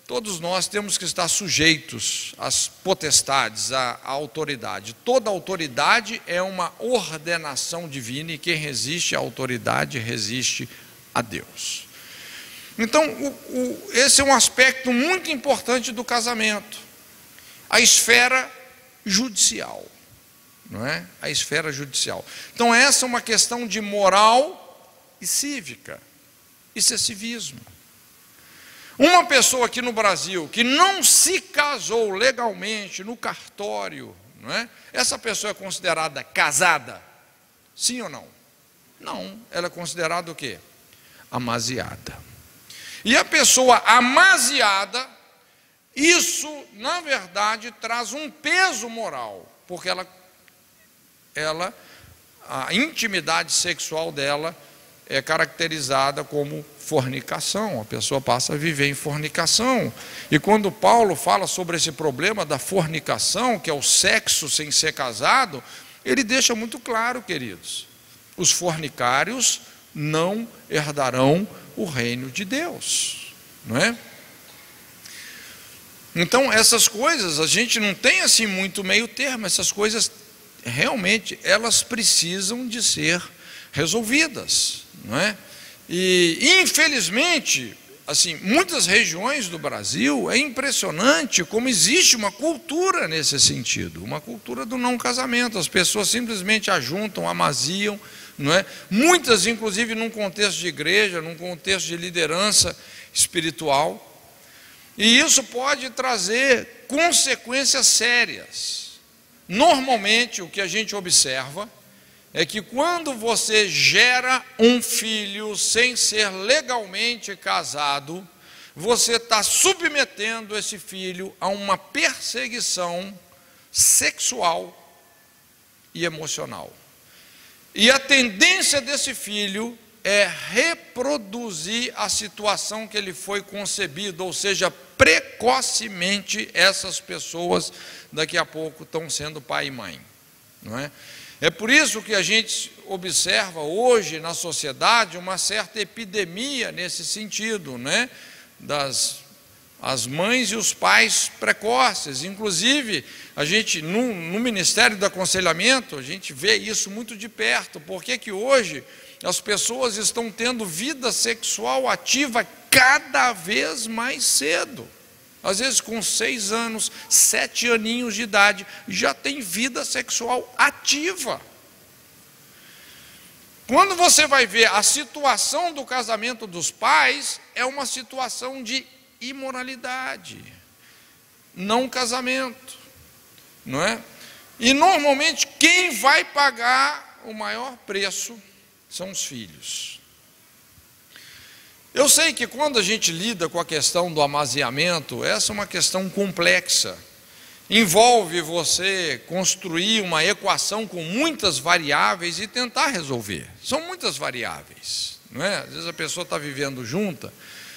todos nós temos que estar sujeitos às potestades, à autoridade. Toda autoridade é uma ordenação divina, e quem resiste à autoridade resiste a Deus. Então, esse é um aspecto muito importante do casamento. A esfera judicial, não é? A esfera judicial. Então, essa é uma questão de moral e cívica. Isso é civismo. Uma pessoa aqui no Brasil que não se casou legalmente no cartório, não é? Essa pessoa é considerada casada? Sim ou não? Não, ela é considerada o quê? Amaziada. E a pessoa amaziada, isso, na verdade, traz um peso moral, porque a intimidade sexual dela é caracterizada como fornicação, a pessoa passa a viver em fornicação. E quando Paulo fala sobre esse problema da fornicação, que é o sexo sem ser casado, ele deixa muito claro, queridos, os fornicários não herdarão o reino de Deus, não é? Então essas coisas, a gente não tem assim muito meio termo, essas coisas realmente elas precisam de ser resolvidas, não é? E infelizmente, assim, muitas regiões do Brasil, é impressionante como existe uma cultura nesse sentido, uma cultura do não casamento. As pessoas simplesmente ajuntam, amaziam, não é? Muitas, inclusive, num contexto de igreja, num contexto de liderança espiritual. E isso pode trazer consequências sérias. Normalmente, o que a gente observa é que quando você gera um filho sem ser legalmente casado, você está submetendo esse filho a uma perseguição sexual e emocional. E a tendência desse filho é reproduzir a situação que ele foi concebido, ou seja, precocemente essas pessoas daqui a pouco estão sendo pai e mãe, não é? É por isso que a gente observa hoje na sociedade uma certa epidemia nesse sentido, né? As mães e os pais precoces. Inclusive, a gente, no Ministério do Aconselhamento, a gente vê isso muito de perto. Por que hoje as pessoas estão tendo vida sexual ativa cada vez mais cedo? Às vezes com 6 anos, 7 aninhos de idade, já tem vida sexual ativa. Quando você vai ver a situação do casamento dos pais, é uma situação de imoralidade, não casamento, não é? E normalmente quem vai pagar o maior preço são os filhos. Eu sei que quando a gente lida com a questão do amaziamento, essa é uma questão complexa. Envolve você construir uma equação com muitas variáveis e tentar resolver. São muitas variáveis, não é? Às vezes a pessoa está vivendo junta,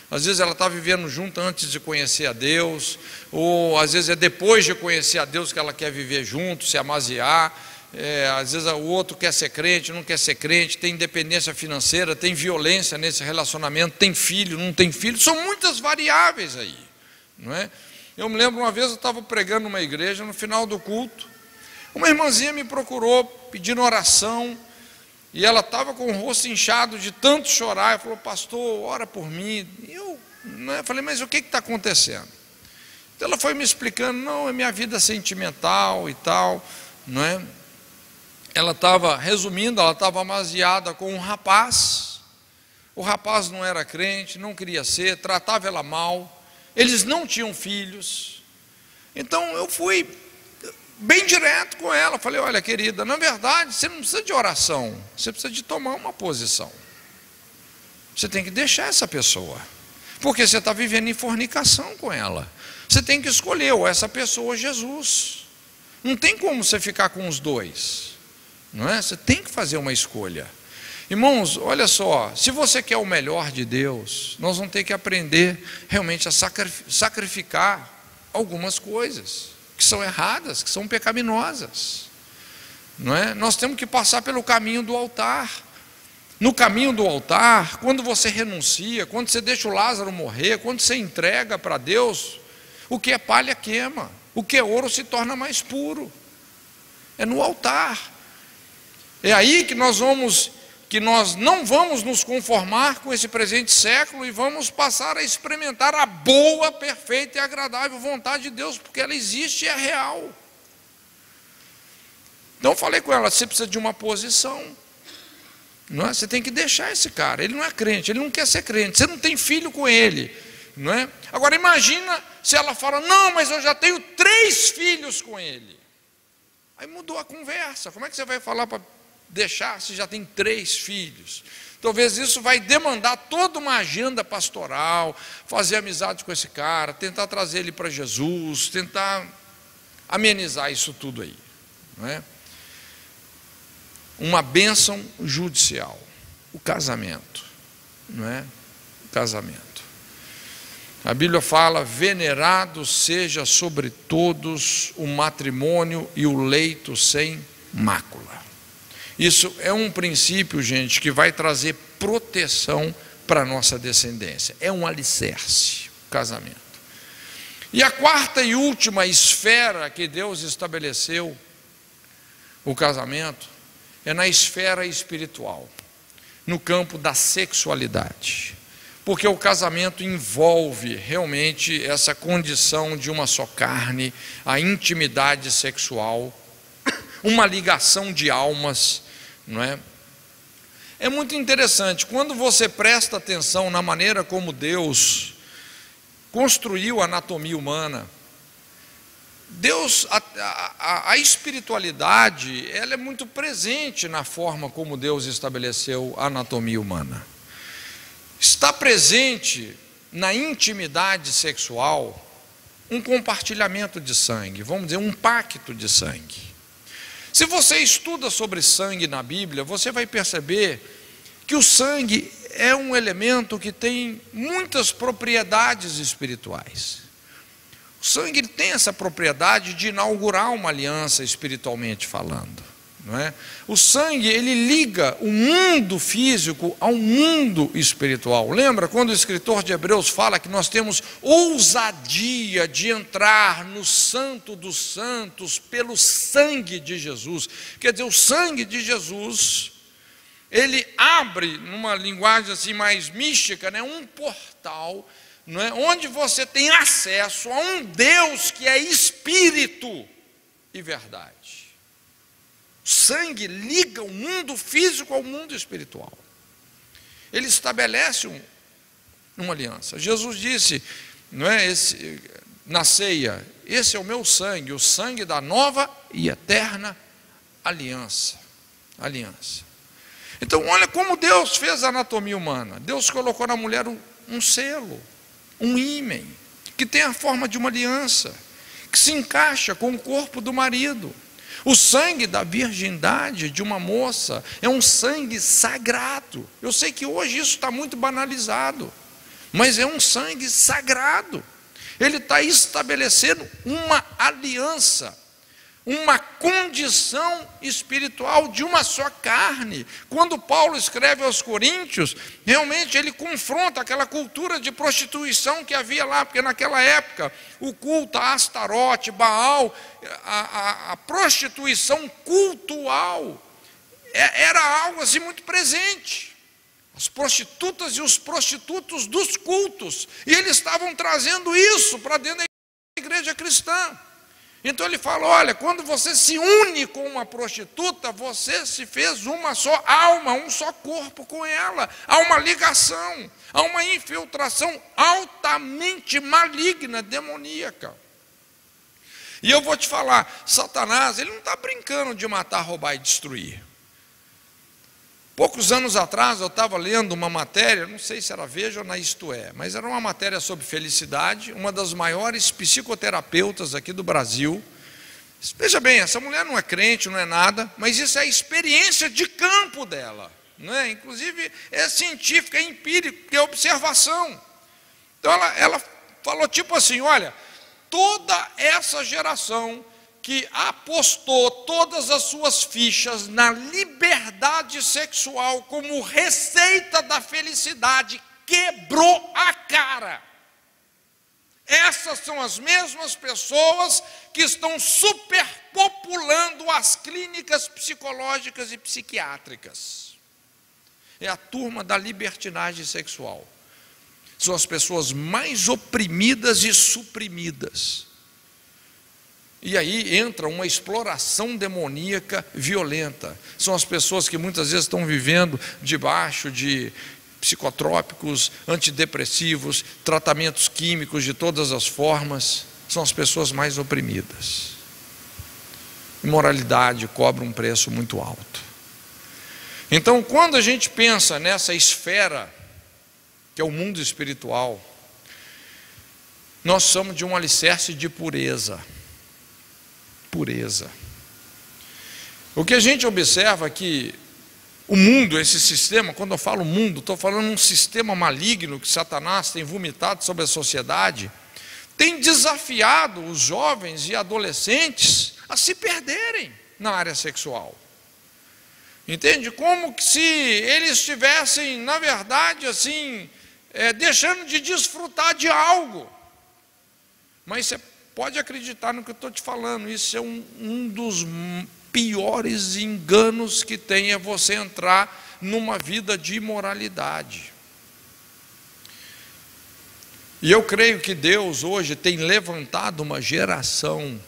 às vezes ela está vivendo junta antes de conhecer a Deus, ou às vezes é depois de conhecer a Deus que ela quer viver junto, se amaziar. Às vezes o outro quer ser crente, não quer ser crente, tem independência financeira, tem violência nesse relacionamento, tem filho, não tem filho, são muitas variáveis aí, não é? Eu me lembro uma vez, eu estava pregando numa igreja, no final do culto, uma irmãzinha me procurou pedindo oração, e ela estava com o rosto inchado de tanto chorar, e falou: pastor, ora por mim. E eu falei: mas o que está acontecendo? Então ela foi me explicando: não, é minha vida sentimental e tal, não é? Ela estava, resumindo, ela estava amaziada com um rapaz, o rapaz não era crente, não queria ser, tratava ela mal, eles não tinham filhos. Então eu fui bem direto com ela, falei: olha, querida, na verdade você não precisa de oração, você precisa de tomar uma posição. Você tem que deixar essa pessoa, porque você está vivendo em fornicação com ela. Você tem que escolher ou essa pessoa ou Jesus. Não tem como você ficar com os dois, não é? Você tem que fazer uma escolha. Irmãos, olha só, se você quer o melhor de Deus, nós vamos ter que aprender realmente a sacrificar algumas coisas que são erradas, que são pecaminosas, não é? Nós temos que passar pelo caminho do altar. No caminho do altar, quando você renuncia, quando você deixa o Lázaro morrer, quando você entrega para Deus, o que é palha queima, o que é ouro se torna mais puro. É no altar. É aí que nós não vamos nos conformar com esse presente século e vamos passar a experimentar a boa, perfeita e agradável vontade de Deus, porque ela existe e é real. Então eu falei com ela: você precisa de uma posição, não é? Você tem que deixar esse cara, ele não é crente, ele não quer ser crente, você não tem filho com ele, não é? Agora imagina se ela fala: não, mas eu já tenho 3 filhos com ele. Aí mudou a conversa. Como é que você vai falar para deixar se já tem 3 filhos? Talvez isso vai demandar toda uma agenda pastoral, fazer amizade com esse cara, tentar trazer ele para Jesus, tentar amenizar isso tudo aí, não é? Uma bênção judicial. o casamento, não é? O casamento. A Bíblia fala: venerado seja sobre todos o matrimônio e o leito sem mácula. Isso é um princípio, gente, que vai trazer proteção para a nossa descendência. É um alicerce, o casamento. E a quarta e última esfera que Deus estabeleceu o casamento é na esfera espiritual, no campo da sexualidade. Porque o casamento envolve realmente essa condição de uma só carne, a intimidade sexual, uma ligação de almas, não é? É muito interessante, quando você presta atenção na maneira como Deus construiu a anatomia humana, Deus, a espiritualidade, ela é muito presente na forma como Deus estabeleceu a anatomia humana. Está presente na intimidade sexual um compartilhamento de sangue, vamos dizer, um pacto de sangue. Se você estuda sobre sangue na Bíblia, você vai perceber que o sangue é um elemento que tem muitas propriedades espirituais. O sangue tem essa propriedade de inaugurar uma aliança espiritualmente falando, não é? O sangue, ele liga o mundo físico ao mundo espiritual. Lembra quando o escritor de Hebreus fala que nós temos ousadia de entrar no Santo dos Santos pelo sangue de Jesus? Quer dizer, o sangue de Jesus, ele abre, numa linguagem assim mais mística, né, um portal, não é, onde você tem acesso a um Deus que é espírito e verdade. O sangue liga o mundo físico ao mundo espiritual. Ele estabelece uma aliança. Jesus disse, não é, na ceia: esse é o meu sangue, o sangue da nova e eterna aliança. Então, olha como Deus fez a anatomia humana. Deus colocou na mulher um selo, um ímen, que tem a forma de uma aliança, que se encaixa com o corpo do marido. O sangue da virgindade de uma moça é um sangue sagrado. Eu sei que hoje isso está muito banalizado, mas é um sangue sagrado. Ele está estabelecendo uma aliança, uma condição espiritual de uma só carne. Quando Paulo escreve aos Coríntios, realmente ele confronta aquela cultura de prostituição que havia lá, porque naquela época o culto a Astarote, Baal, a prostituição cultual era algo assim muito presente. As prostitutas e os prostitutos dos cultos, e eles estavam trazendo isso para dentro da igreja cristã. Então ele fala: olha, quando você se une com uma prostituta, você se fez uma só alma, um só corpo com ela. Há uma ligação, há uma infiltração altamente maligna, demoníaca. E eu vou te falar, Satanás, ele não está brincando de matar, roubar e destruir. Poucos anos atrás eu estava lendo uma matéria, não sei se era Veja ou na Isto É, mas era uma matéria sobre felicidade, uma das maiores psicoterapeutas aqui do Brasil. Veja bem, essa mulher não é crente, não é nada, mas isso é a experiência de campo dela, não é? Inclusive é científica, é empírica, é observação. Então ela falou tipo assim: olha, toda essa geração que apostou todas as suas fichas na liberdade sexual como receita da felicidade, quebrou a cara. Essas são as mesmas pessoas que estão superpopulando as clínicas psicológicas e psiquiátricas. É a turma da libertinagem sexual. São as pessoas mais oprimidas e suprimidas. E aí entra uma exploração demoníaca violenta. São as pessoas que muitas vezes estão vivendo debaixo de psicotrópicos, antidepressivos, tratamentos químicos de todas as formas. São as pessoas mais oprimidas. Imoralidade cobra um preço muito alto. Então, quando a gente pensa nessa esfera, que é o mundo espiritual, nós somos de um alicerce de pureza. Pureza. O que a gente observa é que O mundo, esse sistema, quando eu falo mundo, estou falando um sistema maligno que Satanás tem vomitado sobre a sociedade, tem desafiado os jovens e adolescentes a se perderem na área sexual. Entende? Como que se eles estivessem, na verdade, assim, deixando de desfrutar de algo. Mas você pode acreditar no que eu estou te falando, isso é um dos piores enganos que tem, é você entrar numa vida de imoralidade. E eu creio que Deus hoje tem levantado uma geração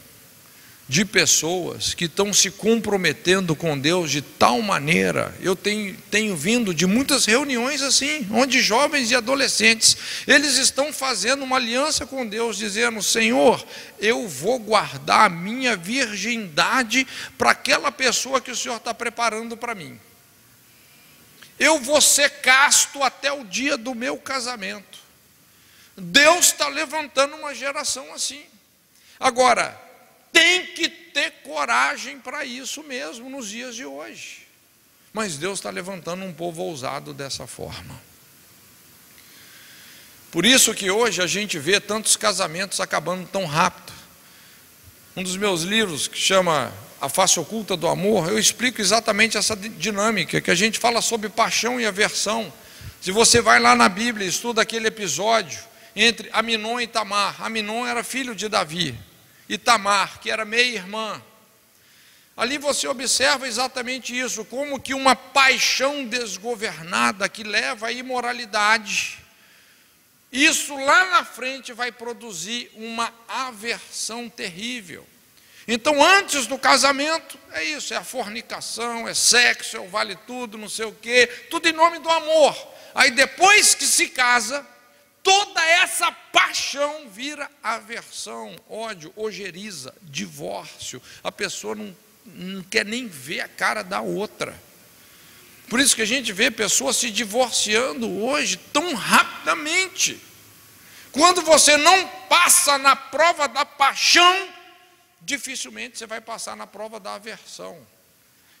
de pessoas que estão se comprometendo com Deus de tal maneira. Eu tenho vindo de muitas reuniões assim, onde jovens e adolescentes, eles estão fazendo uma aliança com Deus, dizendo: Senhor, eu vou guardar a minha virgindade para aquela pessoa que o Senhor está preparando para mim. Eu vou ser casto até o dia do meu casamento. Deus está levantando uma geração assim. Agora, tem que ter coragem para isso mesmo nos dias de hoje. Mas Deus está levantando um povo ousado dessa forma. Por isso que hoje a gente vê tantos casamentos acabando tão rápido. Um dos meus livros, que chama A Face Oculta do Amor, eu explico exatamente essa dinâmica, que a gente fala sobre paixão e aversão. Se você vai lá na Bíblia e estuda aquele episódio entre Aminon e Tamar. Aminon era filho de Davi, e Tamar, que era meia-irmã. Ali você observa exatamente isso, como que uma paixão desgovernada que leva à imoralidade, isso lá na frente vai produzir uma aversão terrível. Então, antes do casamento, é isso, é a fornicação, é sexo, é o vale tudo, não sei o quê, tudo em nome do amor. Aí depois que se casa, toda essa paixão vira aversão, ódio, ojeriza, divórcio. A pessoa não quer nem ver a cara da outra. Por isso que a gente vê pessoas se divorciando hoje tão rapidamente. Quando você não passa na prova da paixão, dificilmente você vai passar na prova da aversão.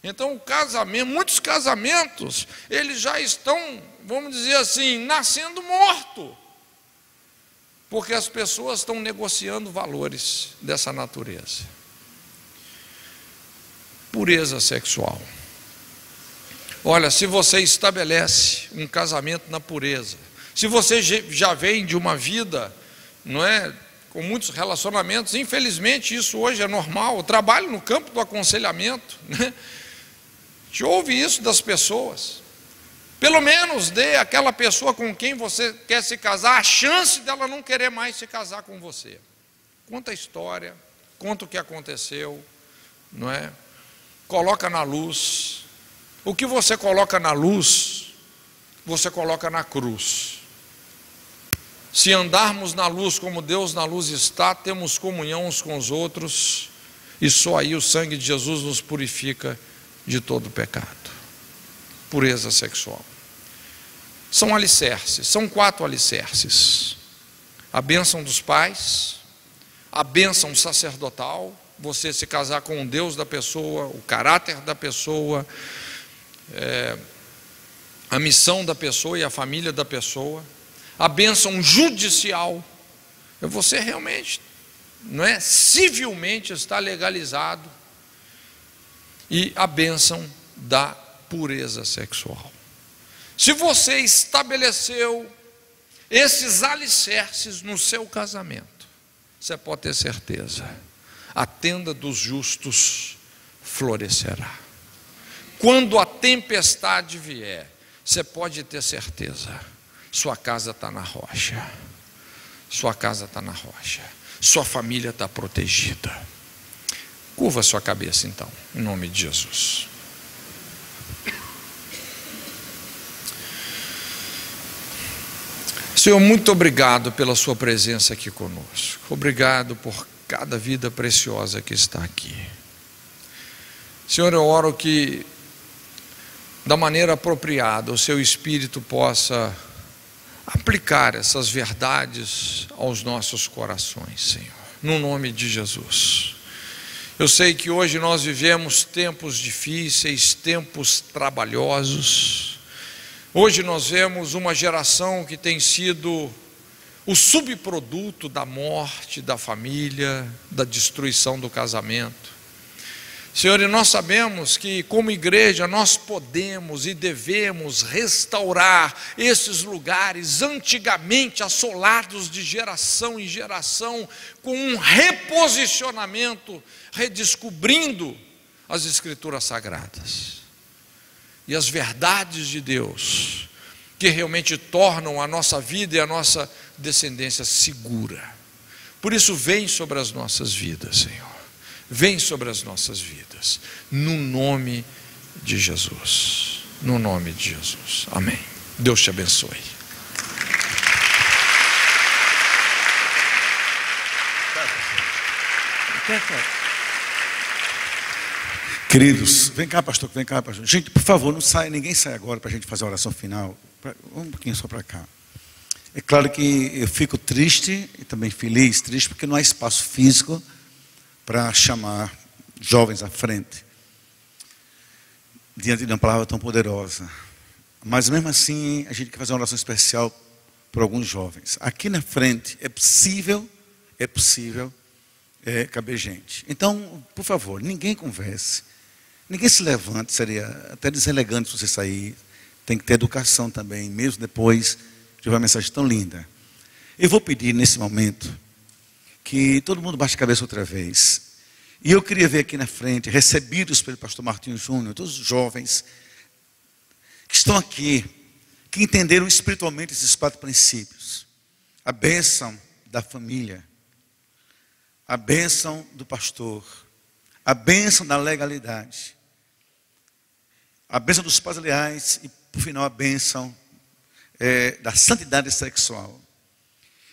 Então o casamento, muitos casamentos, eles já estão, vamos dizer assim, nascendo morto. Porque as pessoas estão negociando valores dessa natureza. Pureza sexual. Olha, se você estabelece um casamento na pureza, se você já vem de uma vida, não é, com muitos relacionamentos, infelizmente isso hoje é normal. Eu trabalho no campo do aconselhamento, né? A gente ouve isso das pessoas. Pelo menos dê àquela pessoa com quem você quer se casar a chance dela não querer mais se casar com você. Conta a história, conta o que aconteceu, não é? Coloca na luz. O que você coloca na luz, você coloca na cruz. Se andarmos na luz como Deus na luz está, temos comunhão uns com os outros, e só aí o sangue de Jesus nos purifica de todo pecado. Pureza sexual. São alicerces, são 4 alicerces: a bênção dos pais, a bênção sacerdotal, você se casar com o Deus da pessoa, o caráter da pessoa, a missão da pessoa e a família da pessoa, a bênção judicial, você realmente, não é, civilmente está legalizado, e a bênção da pureza sexual. Se você estabeleceu esses alicerces no seu casamento, você pode ter certeza, a tenda dos justos florescerá. Quando a tempestade vier, você pode ter certeza, sua casa está na rocha, sua casa está na rocha, sua família está protegida. Curva sua cabeça então, em nome de Jesus. Senhor, muito obrigado pela sua presença aqui conosco. Obrigado por cada vida preciosa que está aqui. Senhor, eu oro que da maneira apropriada o seu Espírito possa aplicar essas verdades aos nossos corações, Senhor, no nome de Jesus. Eu sei que hoje nós vivemos tempos difíceis, tempos trabalhosos. Hoje nós vemos uma geração que tem sido o subproduto da morte da família, da destruição do casamento. Senhor, e nós sabemos que como igreja nós podemos e devemos restaurar esses lugares antigamente assolados de geração em geração, com um reposicionamento, redescobrindo as Escrituras Sagradas e as verdades de Deus, que realmente tornam a nossa vida e a nossa descendência segura. Por isso, vem sobre as nossas vidas, Senhor. Vem sobre as nossas vidas, no nome de Jesus. No nome de Jesus. Amém. Deus te abençoe. Queridos, vem cá, pastor, vem cá, pastor. Gente, por favor, não saia, ninguém sai agora para a gente fazer a oração final. Um pouquinho só para cá. É claro que eu fico triste e também feliz, triste porque não há espaço físico para chamar jovens à frente, diante de uma palavra tão poderosa. Mas mesmo assim, a gente quer fazer uma oração especial por alguns jovens. Aqui na frente é possível caber gente. Então, por favor, ninguém converse, ninguém se levante, seria até deselegante se você sair. Tem que ter educação também, mesmo depois de uma mensagem tão linda. Eu vou pedir nesse momento que todo mundo baixe a cabeça outra vez. E eu queria ver aqui na frente, recebidos pelo pastor Martinho Júnior, todos os jovens que estão aqui, que entenderam espiritualmente esses 4 princípios. A bênção da família, a bênção do pastor, a bênção da legalidade, a bênção dos pais leais e, por final, a bênção da santidade sexual.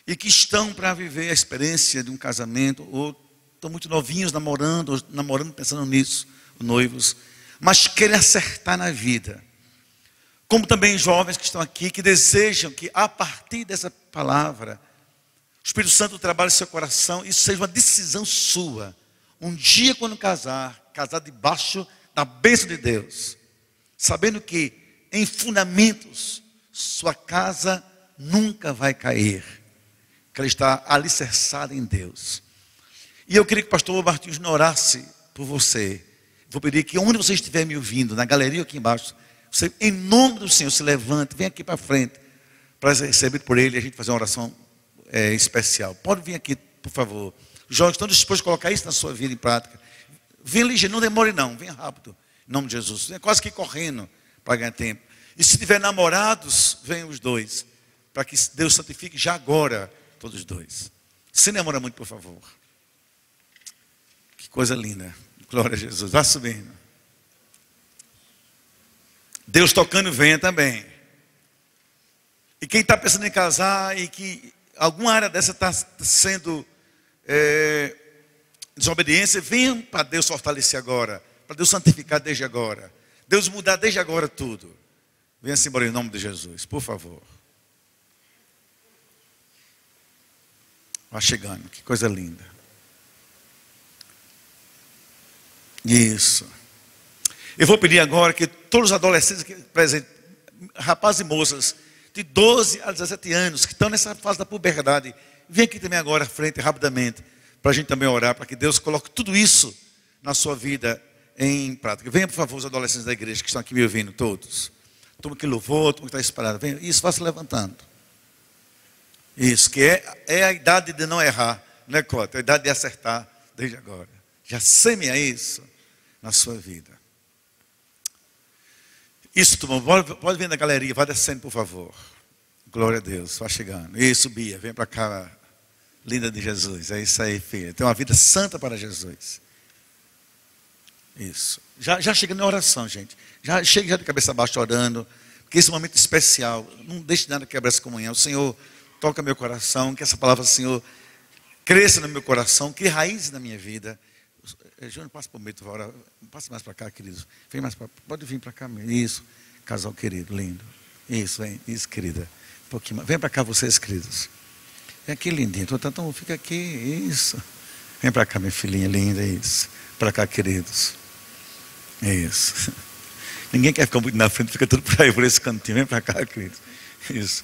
E que estão para viver a experiência de um casamento, ou estão muito novinhos namorando pensando nisso, noivos, mas querem acertar na vida. Como também jovens que estão aqui, que desejam que a partir dessa palavra, o Espírito Santo trabalhe seu coração, isso seja uma decisão sua. Um dia quando casar debaixo da bênção de Deus, sabendo que em fundamentos sua casa nunca vai cair, que ela está alicerçada em Deus. E eu queria que o pastor Martins orasse por você. Vou pedir que onde você estiver me ouvindo, na galeria aqui embaixo, você, em nome do Senhor, se levante, vem aqui para frente, para ser recebido por ele e a gente fazer uma oração especial. Pode vir aqui, por favor. Os jovens estão dispostos a colocar isso na sua vida em prática. Vem ligeiro, não demore não, vem rápido, em nome de Jesus. Vem quase que correndo para ganhar tempo. E se tiver namorados, venham os dois, para que Deus santifique já agora todos os dois. Se demora muito, por favor. Que coisa linda. Glória a Jesus. Vá subindo. Deus tocando, venha também. E quem está pensando em casar e que alguma área dessa está sendo desobediência, venha para Deus fortalecer agora, para Deus santificar desde agora, Deus mudar desde agora tudo. Venha-se embora em nome de Jesus, por favor. Vá chegando, que coisa linda. Isso. Eu vou pedir agora que todos os adolescentes aqui presentes, rapazes e moças, de 12 a 17 anos, que estão nessa fase da puberdade, venham aqui também agora à frente, rapidamente, para a gente também orar, para que Deus coloque tudo isso na sua vida em prática. Venham, por favor, os adolescentes da igreja que estão aqui me ouvindo, todos. Todo que louvou, todo que está esperado. Venham, isso, vá se levantando. Isso, que é a idade de não errar, não é, Cota? É a idade de acertar desde agora. Já semeia isso na sua vida. Isso, turma, pode vir na galeria, vai descendo, por favor. Glória a Deus, vai chegando. Isso, Bia, vem para cá, linda de Jesus. É isso aí, filha. Tem uma vida santa para Jesus. Isso. Já chega na oração, gente. Já chega já de cabeça baixa orando, porque esse é um momento especial. Não deixe nada quebrar essa comunhão. O Senhor toca meu coração, que essa palavra, Senhor, cresça no meu coração, crie raízes na minha vida. Júnior, passa por meio, passa mais para cá, queridos. Vem mais para, pode vir para cá mesmo. Isso, casal querido, lindo. Isso, vem, isso, querida. Um pouquinho mais. Vem para cá vocês, queridos. Vem aqui, lindinho. Então, fica aqui, isso. Vem para cá, minha filhinha linda, é isso. Para cá, queridos. É isso. Ninguém quer ficar muito na frente, fica tudo por aí, por esse cantinho. Vem para cá, queridos. Isso.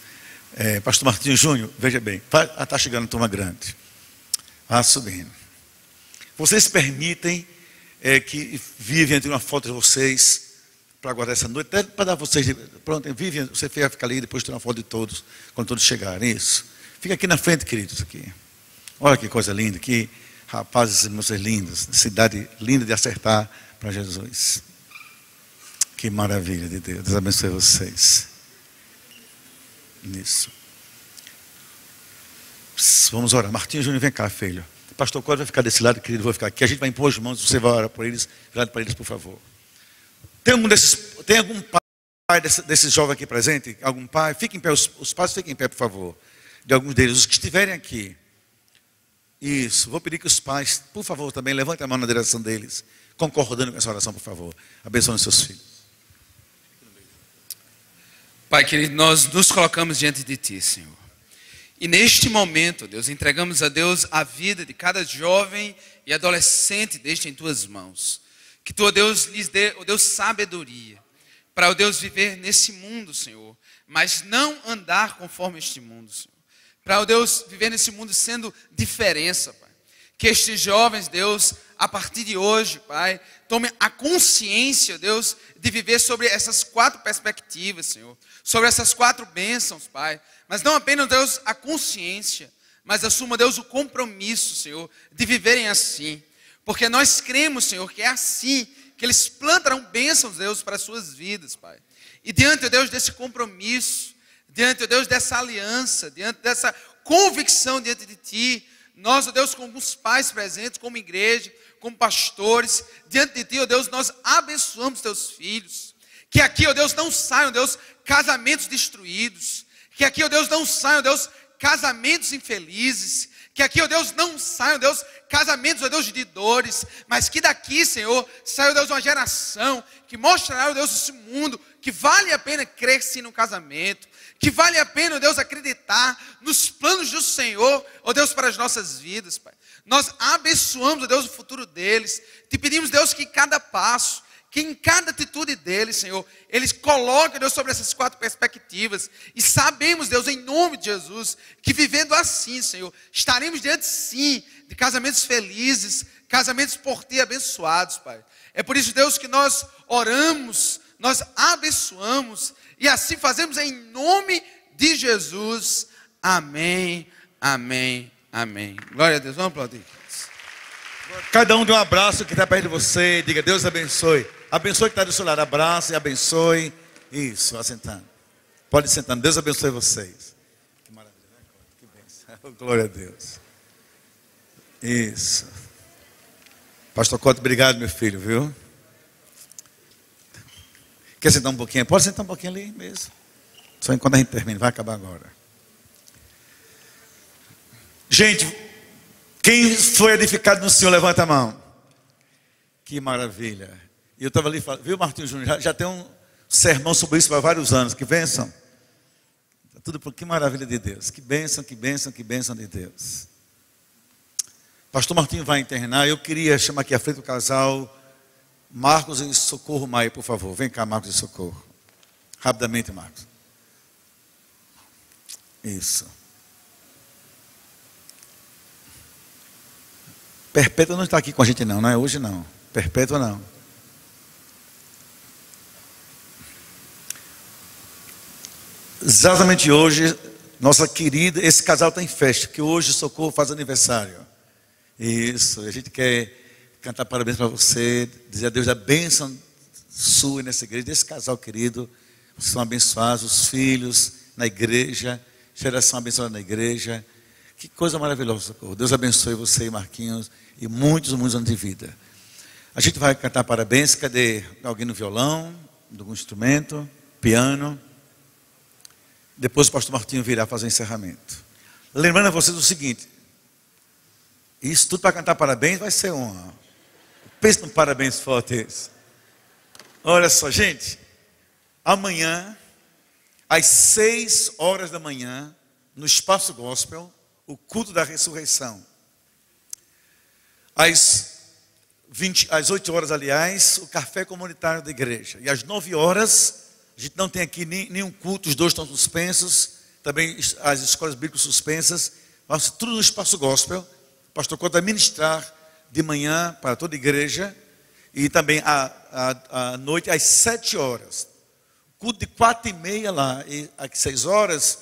Pastor Martinho Júnior, veja bem. Está chegando a turma grande. Vá subindo. Vocês permitem que Vivian tenha uma foto de vocês para guardar essa noite, até para dar vocês. Pronto, Vivian, você fica ali e depois tem uma foto de todos, quando todos chegarem. Isso. Fica aqui na frente, queridos. Aqui. Olha que coisa linda, que rapazes e moças lindas, cidade linda de acertar para Jesus. Que maravilha de Deus. Deus abençoe vocês. Isso. Vamos orar. Martinho Júnior, vem cá, filho. Pastor Cláudio vai ficar desse lado, querido, vou ficar aqui. A gente vai impor as mãos, você vai orar por eles. Virado para eles, por favor. Tem algum pai desses jovens aqui presente? Algum pai? Fiquem em pé, os pais fiquem em pé, por favor. De alguns deles, os que estiverem aqui. Isso, vou pedir que os pais, por favor, também levantem a mão na direção deles, concordando com essa oração, por favor. Abençoe os seus filhos. Pai querido, nós nos colocamos diante de Ti, Senhor. E neste momento, Deus, entregamos a Deus a vida de cada jovem e adolescente deste em Tuas mãos. Que Tu, ó Deus, lhes dê, ó Deus, sabedoria para, ó Deus, viver nesse mundo, Senhor, mas não andar conforme este mundo, Senhor. Para, ó Deus, viver nesse mundo sendo diferença, Pai. Que estes jovens, Deus, a partir de hoje, Pai, tomem a consciência, Deus, de viver sobre essas 4 perspectivas, Senhor. Sobre essas 4 bênçãos, Pai. Mas não apenas, Deus, a consciência, mas assuma, Deus, o compromisso, Senhor, de viverem assim. Porque nós cremos, Senhor, que é assim que eles plantarão bênçãos, Deus, para as suas vidas, Pai. E diante, Deus, desse compromisso, diante, Deus, dessa aliança, diante dessa convicção diante de Ti, nós, ó Deus, como os pais presentes, como igreja, como pastores, diante de Ti, ó Deus, nós abençoamos Teus filhos. Que aqui, ó Deus, não saiam, ó Deus, casamentos destruídos. Que aqui, ó Deus, não saiam, ó Deus, casamentos infelizes. Que aqui, ó Deus, não saiam, ó Deus, casamentos, ó Deus, de dores. Mas que daqui, Senhor, saia, ó Deus, uma geração que mostrará, ó Deus, esse mundo que vale a pena crer sim no casamento. Que vale a pena, ó Deus, acreditar nos planos do Senhor, ó Deus, para as nossas vidas, Pai. Nós abençoamos, ó Deus, o futuro deles. Te pedimos, Deus, que em cada passo, que em cada atitude deles, Senhor, eles coloquem, Deus, sobre essas 4 perspectivas. E sabemos, Deus, em nome de Jesus, que vivendo assim, Senhor, estaremos diante, sim, de casamentos felizes, casamentos por Ti abençoados, Pai. É por isso, Deus, que nós oramos, nós abençoamos, e assim fazemos em nome de Jesus. Amém, amém, amém. Glória a Deus, vamos aplaudir. Cada um dê um abraço que está perto de você. Diga, Deus abençoe. Abençoe que está do seu lado. Abraça e abençoe. Isso, assentando. Pode ir sentando. Deus abençoe vocês. Que maravilha, né? Que bênção. Glória a Deus. Isso. Pastor Cota, obrigado, meu filho, viu? Quer sentar um pouquinho? Pode sentar um pouquinho ali mesmo. Só enquanto a gente termina. Vai acabar agora. Gente, quem foi edificado no Senhor, levanta a mão. Que maravilha. E eu estava ali, viu, Martinho Júnior? Já tem um sermão sobre isso há vários anos. Que bênção. Tudo por que maravilha de Deus. Que bênção, que bênção, que bênção de Deus. Pastor Martinho vai internar. Eu queria chamar aqui à frente o casal Marcos e Socorro Maia, por favor. Vem cá, Marcos e Socorro. Rapidamente, Marcos. Isso. Perpétua não está aqui com a gente não é? Hoje não. Perpétua não. Exatamente hoje, nossa querida, esse casal está em festa, que hoje Socorro faz aniversário. Isso, a gente quer cantar parabéns para você, dizer a Deus a bênção sua nessa igreja, desse casal querido. Vocês são abençoados, os filhos na igreja, geração abençoada na igreja. Que coisa maravilhosa, Socorro. Deus abençoe você e Marquinhos e muitos, muitos anos de vida. A gente vai cantar parabéns. Cadê alguém no violão, algum instrumento, piano? Depois o pastor Martinho virá fazer o encerramento. Lembrando a vocês o seguinte: isso tudo para cantar parabéns vai ser honra. Pense num parabéns forte esse. Olha só, gente. Amanhã, às 6 horas da manhã, no Espaço Gospel, o culto da ressurreição. às 8 horas, aliás, o café comunitário da igreja. E às 9 horas, a gente não tem aqui nenhum culto, os dois estão suspensos, também as escolas bíblicas suspensas, mas tudo no espaço gospel. O pastor Couto vai ministrar de manhã para toda a igreja, e também à noite, às 7 horas. Culto de 4h30 lá, e às 6 horas,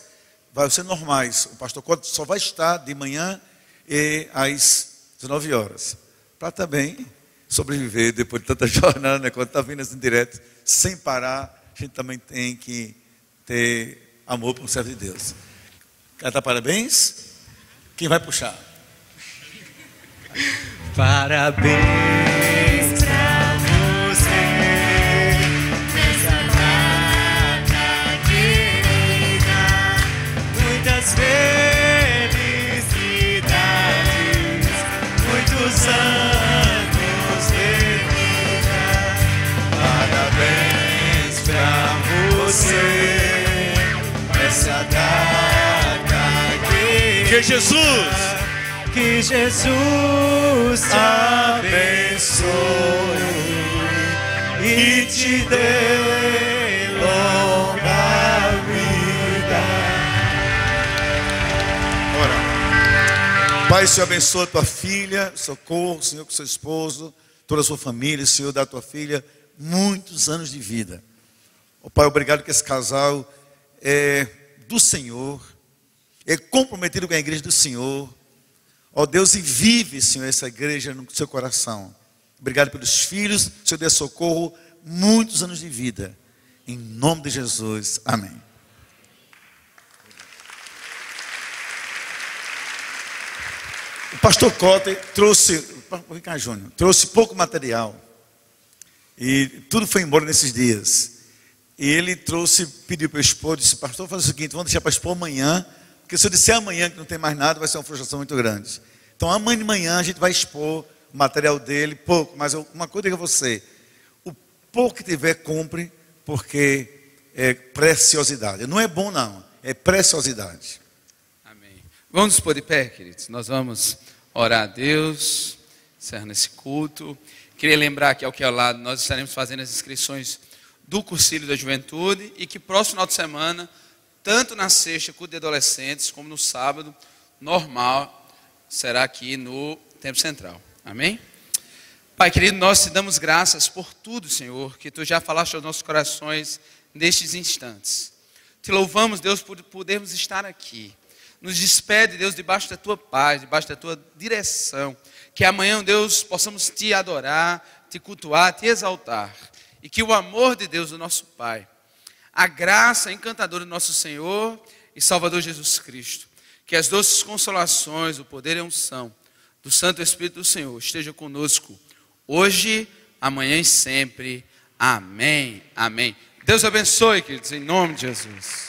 vai ser normais. O pastor Couto só vai estar de manhã e às 19 horas. Para também sobreviver depois de tanta jornada, né? Quando está vindo assim direto, sem parar, a gente também tem que ter amor por um servo de Deus. Cantar parabéns? Quem vai puxar? Parabéns pra você nessa data querida, muitas felicidades, muitos anos de vida. Parabéns pra você nessa data querida. Que Jesus te abençoe e te dê longa vida. Pai, Senhor, abençoa a tua filha, socorro, Senhor, com seu esposo, toda a sua família, Senhor, dá a tua filha muitos anos de vida. Ó Pai, obrigado que esse casal é do Senhor, é comprometido com a igreja do Senhor. Ó Deus, e vive, Senhor, essa igreja no seu coração. Obrigado pelos filhos, Senhor, dê socorro, muitos anos de vida. Em nome de Jesus, amém. O pastor Cote vem cá, Júnior, trouxe pouco material. E tudo foi embora nesses dias. E ele pediu para eu expor, disse: pastor, faz o seguinte, vamos deixar para expor amanhã. Porque se eu disser amanhã que não tem mais nada, vai ser uma frustração muito grande. Então amanhã de manhã a gente vai expor o material dele, pouco. Mas uma coisa eu digo a você: o pouco que tiver, compre, porque é preciosidade. Não é bom não, é preciosidade. Amém. Vamos nos pôr de pé, queridos. Nós vamos orar a Deus, encerrando esse culto. Queria lembrar que ao lado nós estaremos fazendo as inscrições do Cursilho da Juventude, e que próximo final de semana, tanto na sexta, culto de adolescentes, como no sábado, normal, será aqui no Templo Central. Amém? Pai querido, nós te damos graças por tudo, Senhor, que tu já falaste aos nossos corações nestes instantes. Te louvamos, Deus, por podermos estar aqui. Nos despede, Deus, debaixo da tua paz, debaixo da tua direção. Que amanhã, Deus, possamos te adorar, te cultuar, te exaltar. E que o amor de Deus, do nosso Pai, a graça encantadora do nosso Senhor e Salvador Jesus Cristo, que as doces consolações, o poder e a unção do Santo Espírito do Senhor esteja conosco hoje, amanhã e sempre. Amém. Amém. Deus abençoe, queridos, em nome de Jesus.